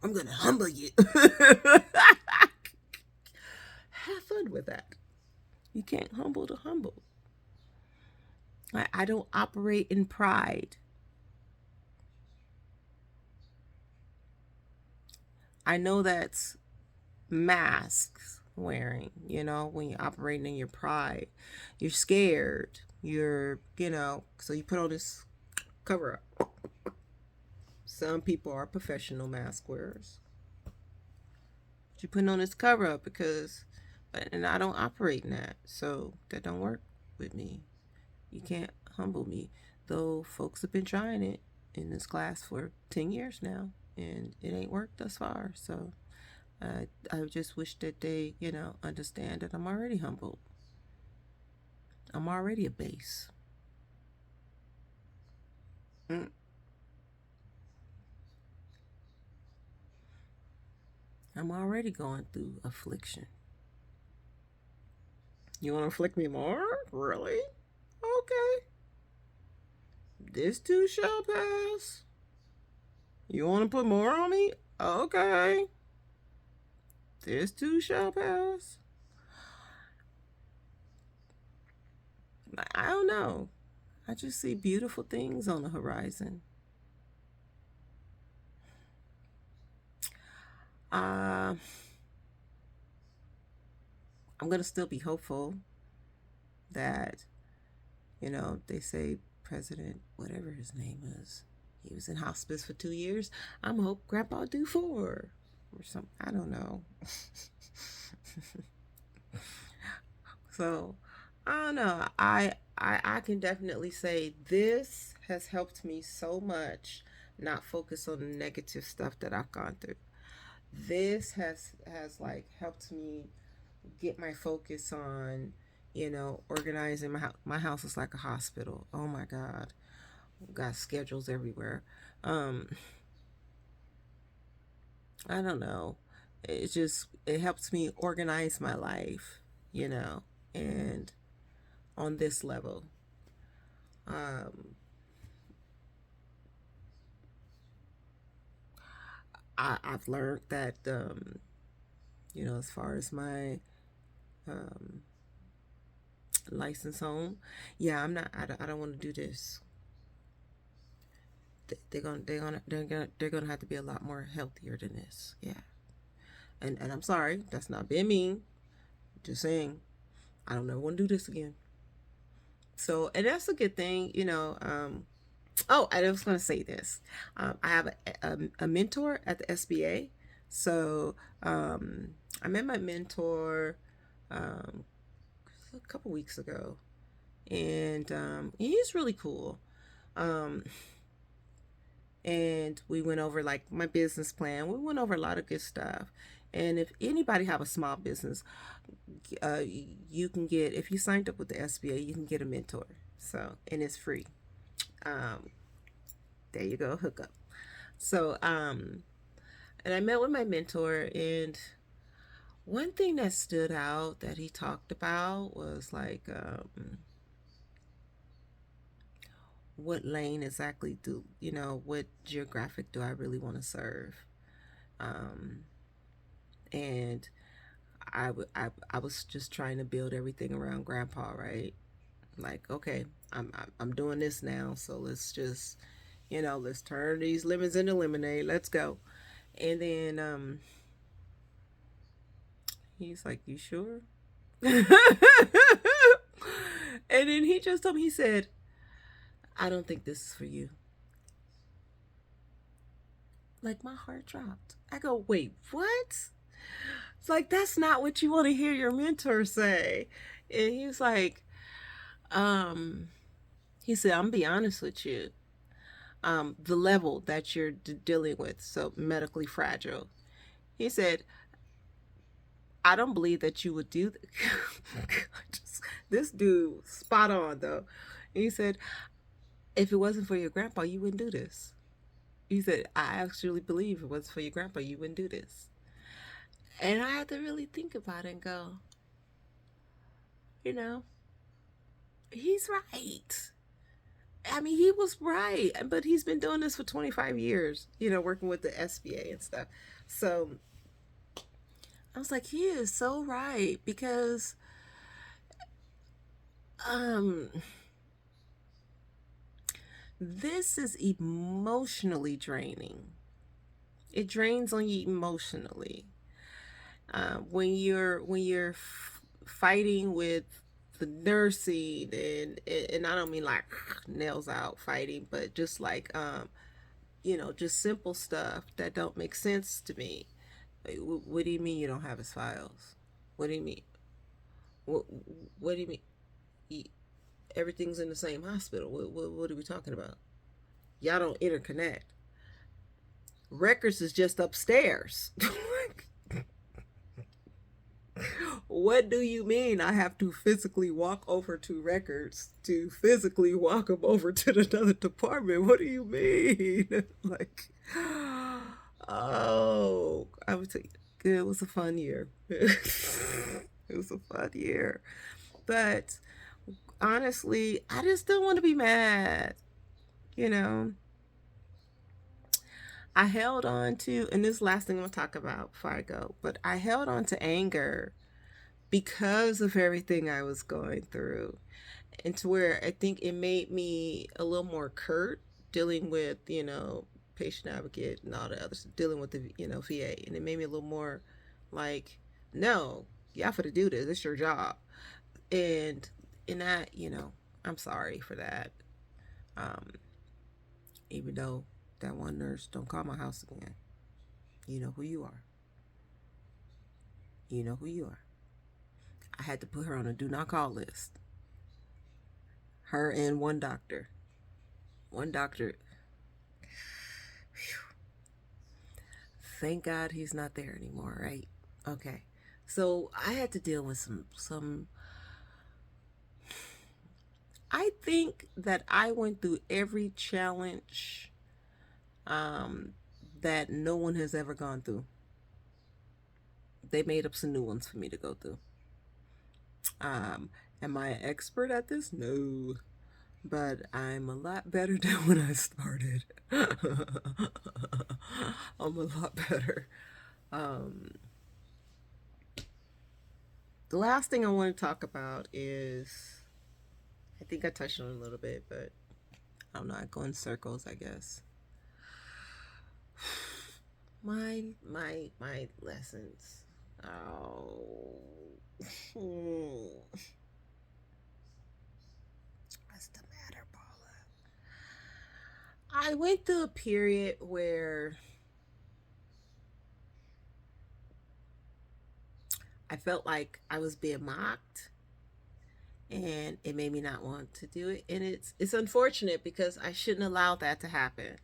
I'm going to humble you. Have fun with that. You can't humble the humble. I don't operate in pride. I know that's masks wearing, when you're operating in your pride. You're scared. So you put on this cover up. Some people are professional mask wearers. But you're putting on this cover up and I don't operate in that. So that don't work with me. You can't humble me. Though folks have been trying it in this class for 10 years now, and it ain't worked thus far. So I just wish that they, understand that I'm already humbled. I'm already a base. I'm already going through affliction. You want to afflict me more? Really? Okay. This too shall pass. You want to put more on me? Okay. This too shall pass. I don't know. I just see beautiful things on the horizon. I'm going to still be hopeful that, they say President, whatever his name is, he was in hospice for 2 years. I'm hope Grandpa do 4. or something. I don't know. So I don't know. I can definitely say this has helped me so much not focus on the negative stuff that I've gone through. This has like helped me get my focus on, organizing my house. My house is like a hospital. Oh my God. Got schedules everywhere. Um, I don't know. It helps me organize my life, you know, and on this level. Um, I've learned that, as far as my um, license home, yeah, I don't want to do this. They're gonna have to be a lot more healthier than this. Yeah, and I'm sorry, that's not being mean. Just saying, I don't ever want to do this again. So, and that's a good thing, Oh, I was going to say this. I have a mentor at the SBA. So I met my mentor um, a couple weeks ago, and he's really cool. Um, and we went over like my business plan. We went over a lot of good stuff. And if anybody have a small business, you can get, if you signed up with the SBA, you can get a mentor. So, and it's free. Um, there you go, hook up. So, and I met with my mentor, and one thing that stood out that he talked about was like, what lane exactly what geographic do I really want to serve? Um, and I was just trying to build everything around grandpa, right? Like, okay, I'm doing this now, so let's just, let's turn these lemons into lemonade. Let's go. And then he's like, "You sure?" And then he just told me, he said, "I don't think this is for you." Like, my heart dropped. I go, "Wait, what?" It's like, that's not what you want to hear your mentor say. And he was like, um, he said, "I'm gonna be honest with you. The level that you're dealing with, so medically fragile." He said, "I don't believe that you would do this dude, spot on though. And he said, "If it wasn't for your grandpa, you wouldn't do this." He said, "I actually believe if it wasn't for your grandpa, you wouldn't do this." And I had to really think about it and go, you know, he's right. I mean, he was right, but he's been doing this for 25 years, working with the SBA and stuff. So I was like, he is so right, because um this is emotionally draining. It drains on you emotionally. When you're fighting with the nursing, and I don't mean like nails out fighting, but just like just simple stuff that don't make sense to me. Like, what do you mean you don't have his files? What do you mean? What What do you mean? Everything's in the same hospital. What are we talking about? Y'all don't interconnect. Records is just upstairs. What do you mean I have to physically walk over to records to physically walk them over to another department? What do you mean? Like, oh, I would say it was a fun year. It was a fun year. But honestly, I just don't want to be mad, you know? I held on to, and this last thing I'm gonna talk about before I go, but I held on to anger because of everything I was going through, and to where I think it made me a little more curt dealing with, patient advocate and all the others, dealing with the, VA. And it made me a little more like, no, you have to do this. It's your job. And in that, I'm sorry for that. Um, Even though that one nurse, don't call my house again. You know who you are. You know who you are. I had to put her on a do not call list. Her and one doctor. One doctor. Whew. Thank God he's not there anymore, right? Okay. So I had to deal with some I think that I went through every challenge um, that no one has ever gone through. They made up some new ones for me to go through. Um, am I an expert at this? No. But I'm a lot better than when I started. I'm a lot better. Um, the last thing I want to talk about is I think I touched on it a little bit, but I'm not going in circles, I guess. My lessons. Oh. What's the matter, Paula? I went through a period where I felt like I was being mocked, and it made me not want to do it. And it's unfortunate because I shouldn't allow that to happen.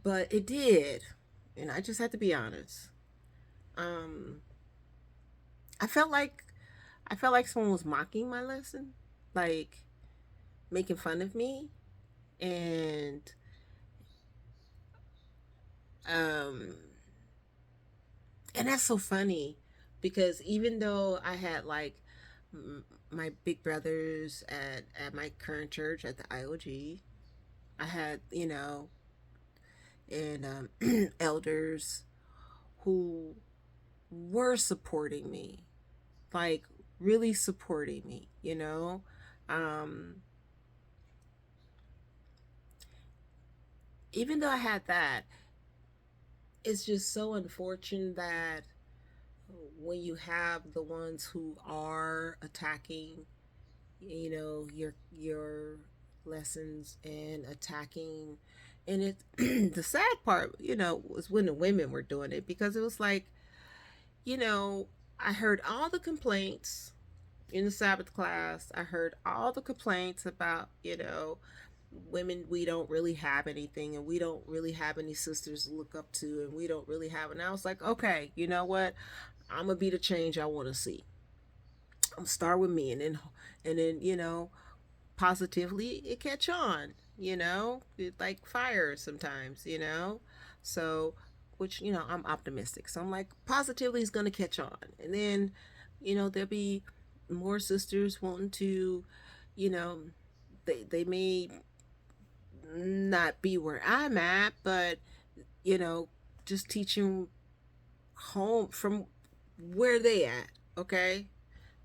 But it did. And I just had to be honest. Um I felt like someone was mocking my lesson, like making fun of me. And um and that's so funny because even though I had like my big brothers at my current church at the IOG, I had, and elders who were supporting me, like really supporting me, even though I had that, it's just so unfortunate that when you have the ones who are attacking, your lessons and attacking, and it the sad part, was when the women were doing it, because it was like, you know, I heard all the complaints in the Sabbath class. I heard all the complaints about, women, we don't really have anything, and we don't really have any sisters to look up to, and we don't really have. And I was like, okay, you know what? I'm gonna be the change I want to see. I'm gonna start with me, and then positively it catch on. It like fire sometimes. So, which I'm optimistic. So I'm like, positively is gonna catch on, and then there'll be more sisters wanting to, you know, they may not be where I'm at, but just teaching home from where they at. Okay,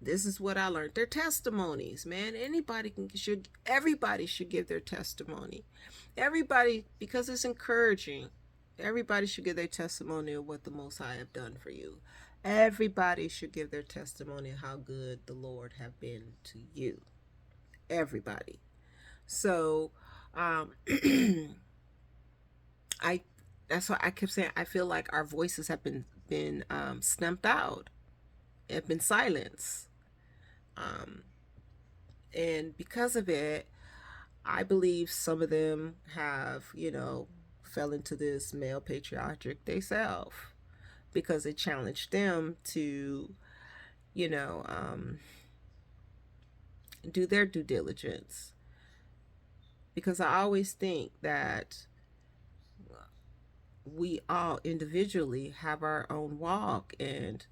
this is what I learned. Their testimonies, man. Everybody should give their testimony. Everybody, because it's encouraging. Everybody should give their testimony of what the Most High have done for you. Everybody should give their testimony of how good the Lord have been to you. Everybody. So, I that's why I kept saying I feel like our voices have been snuffed out, have been silenced, um, and because of it, I believe some of them have fell into this male patriarchic themselves, because it challenged them to you know um, do their due diligence. Because I always think that we all individually have our own walk, and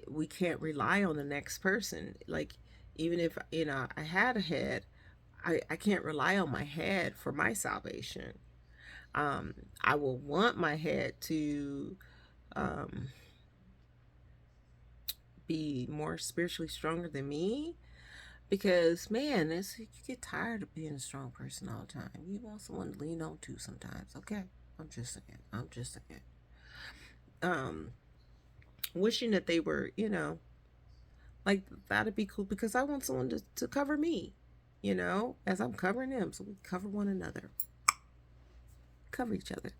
we can't rely on the next person. Like, even if I had a head, I can't rely on my head for my salvation. I will want my head to um, be more spiritually stronger than me, because man, you get tired of being a strong person all the time. You want someone to lean on to sometimes. Okay, I'm just saying. Um, wishing that they were, like, that'd be cool, because I want someone to cover me, as I'm covering them, so we cover one another, cover each other.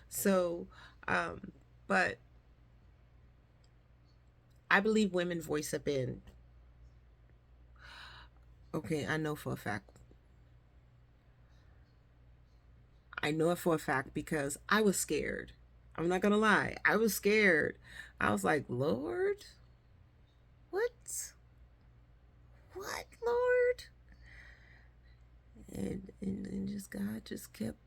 So, but I believe women's voice have been okay. I know for a fact. I know it for a fact because I was scared. I'm not gonna lie. I was scared. I was like, Lord, what? What, Lord? And just God just kept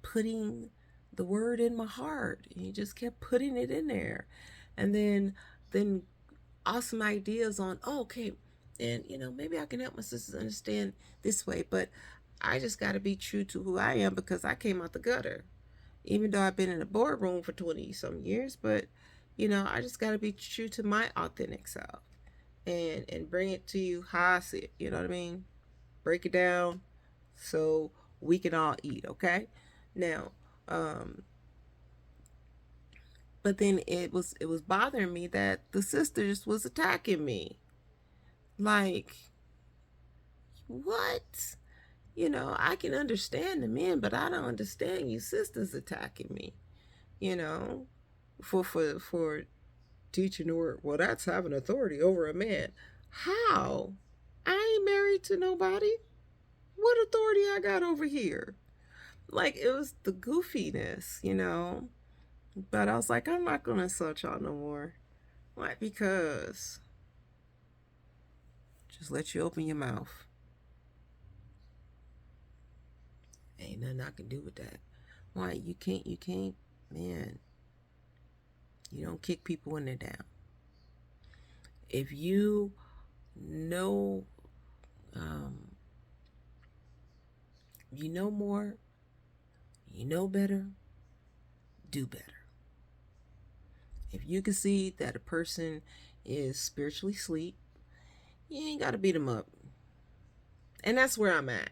putting the word in my heart. He just kept putting it in there. And then awesome ideas on, oh, okay, and maybe I can help my sisters understand this way, but I just got to be true to who I am because I came out the gutter. Even though I've been in a boardroom for 20 some years, but I just got to be true to my authentic self and bring it to you how I see it. You know what I mean? Break it down so we can all eat, okay? Now, but then it was bothering me that the sisters was attacking me. Like, what? I can understand the men, but I don't understand you sisters attacking me. You know, for teaching the word. Well, that's having authority over a man. How? I ain't married to nobody. What authority I got over here? Like, it was the goofiness. But I was like, I'm not gonna insult y'all no more. Why? Because just let you open your mouth. Ain't nothing I can do with that. Why? You can't, man. You don't kick people when they're down. If you know, um, you know more, you know better, do better. If you can see that a person is spiritually asleep, you ain't got to beat them up. And that's where I'm at.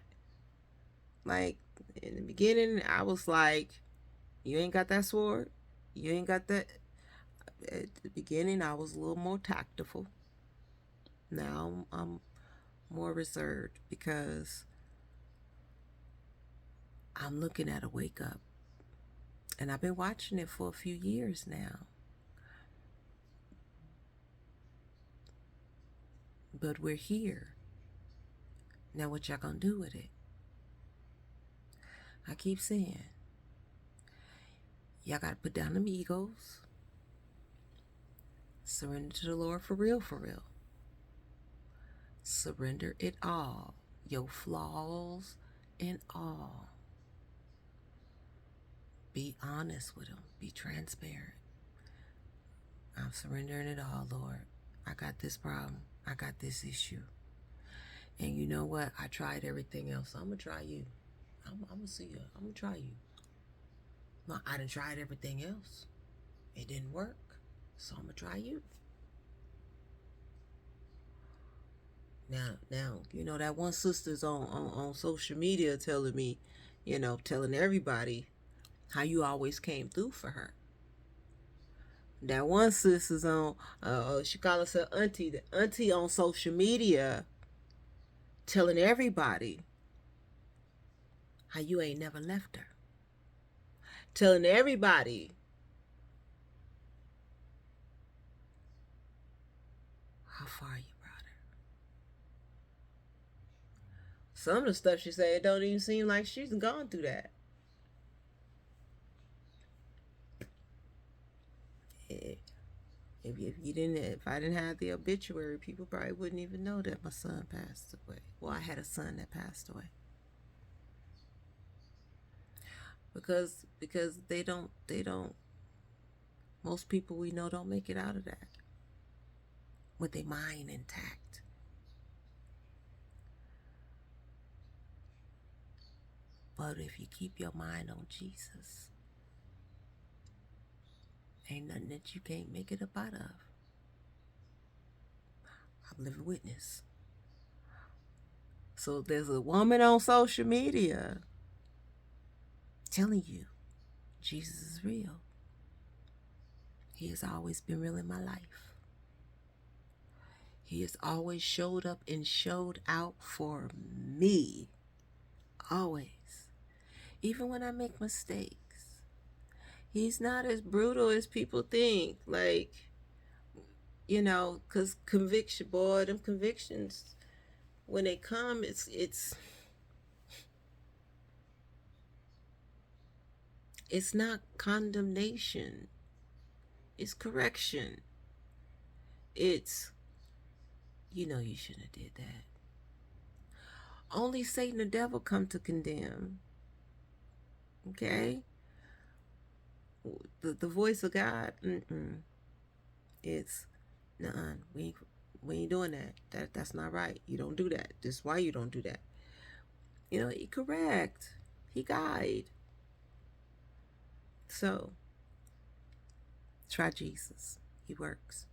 Like, in the beginning, I was like, you ain't got that sword. You ain't got that. At the beginning, I was a little more tactful. Now I'm more reserved because I'm looking at a wake up. And I've been watching it for a few years now. But we're here. Now what y'all gonna do with it? I keep saying, y'all gotta put down them egos. Surrender to the Lord for real, for real. Surrender it all. Your flaws and all. Be honest with Him. Be transparent. I'm surrendering it all, Lord. I got this problem. I got this issue. And you know what? I tried everything else. So I'm going to try you. I'm going to see you. I'm going to try you. No, I done tried everything else. It didn't work. So I'm going to try you. Now, that one sister's on social media telling me, telling everybody how you always came through for her. That one sister's on, she calls herself auntie, the auntie on social media, telling everybody how you ain't never left her. Telling everybody how far you brought her. Some of the stuff she said, it don't even seem like she's gone through that. If I didn't have the obituary, people probably wouldn't even know that my son passed away. Well, I had a son that passed away. Because they don't most people we know don't make it out of that with their mind intact. But if you keep your mind on Jesus, ain't nothing that you can't make it up out of. I'm living witness. So there's a woman on social media telling you Jesus is real. He has always been real in my life. He has always showed up and showed out for me. Always. Even when I make mistakes. He's not as brutal as people think. Like, because conviction, boy, them convictions, when they come, it's not condemnation, it's correction. It's, you shouldn't have did that. Only Satan the devil come to condemn. Okay? The voice of God, it's, nah, we ain't doing that. That's not right. You don't do that. This is why you don't do that. He correct. He guide. So try Jesus. He works.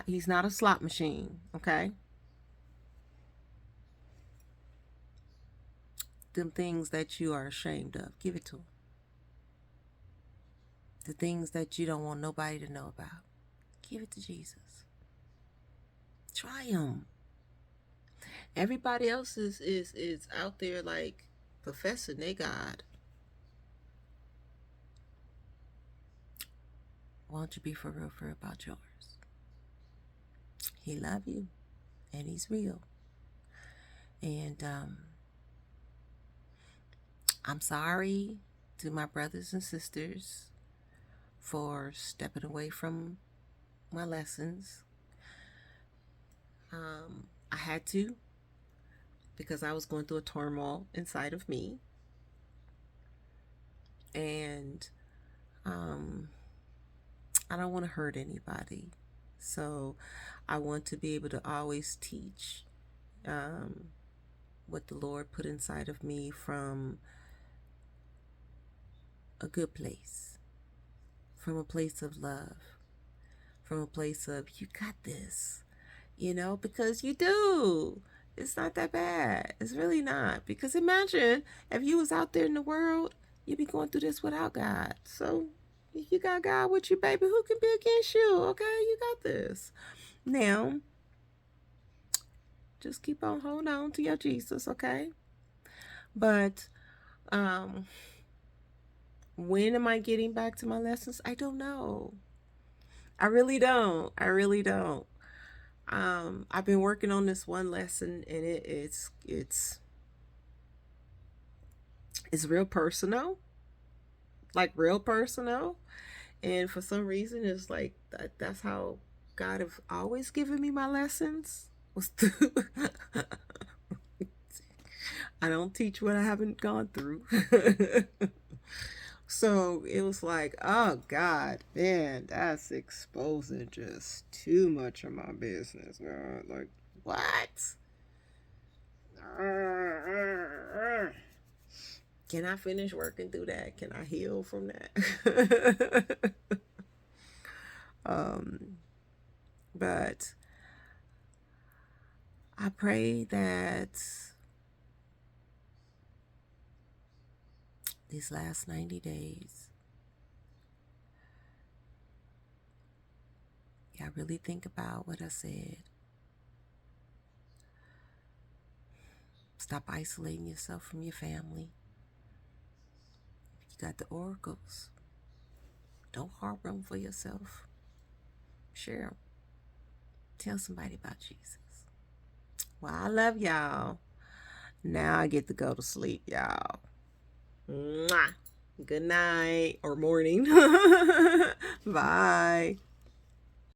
He's not a slot machine, okay? Them things that you are ashamed of, give it to him. The things that you don't want nobody to know about, give it to Jesus. Try him. Everybody else is out there like professing they God. Why don't you be for real about yours? He love you, and he's real. And I'm sorry to my brothers and sisters for stepping away from my lessons. I had to, because I was going through a turmoil inside of me. And I don't want to hurt anybody. So I want to be able to always teach what the Lord put inside of me from a good place, from a place of love, from a place of, you got this, because you do. It's not that bad. It's really not. Because imagine if you was out there in the world, you'd be going through this without God. So if you got God with you, baby, who can be against you? Okay, you got this. Now, just keep on holding on to your Jesus, okay? But when am I getting back to my lessons? I don't know. I really don't. I've been working on this one lesson, and it's real personal, like real personal. And for some reason, it's like that's how God have always given me my lessons. I don't teach what I haven't gone through. So it was like, oh God, man, that's exposing just too much of my business, God. Like, what? Can I finish working through that? Can I heal from that? But I pray that these last 90 days, y'all really think about what I said. Stop isolating yourself from your family. You got the oracles. Don't harbor them for yourself. Share them. Tell somebody about Jesus. Well, I love y'all. Now I get to go to sleep, y'all. Mwah. Good night or morning. Bye.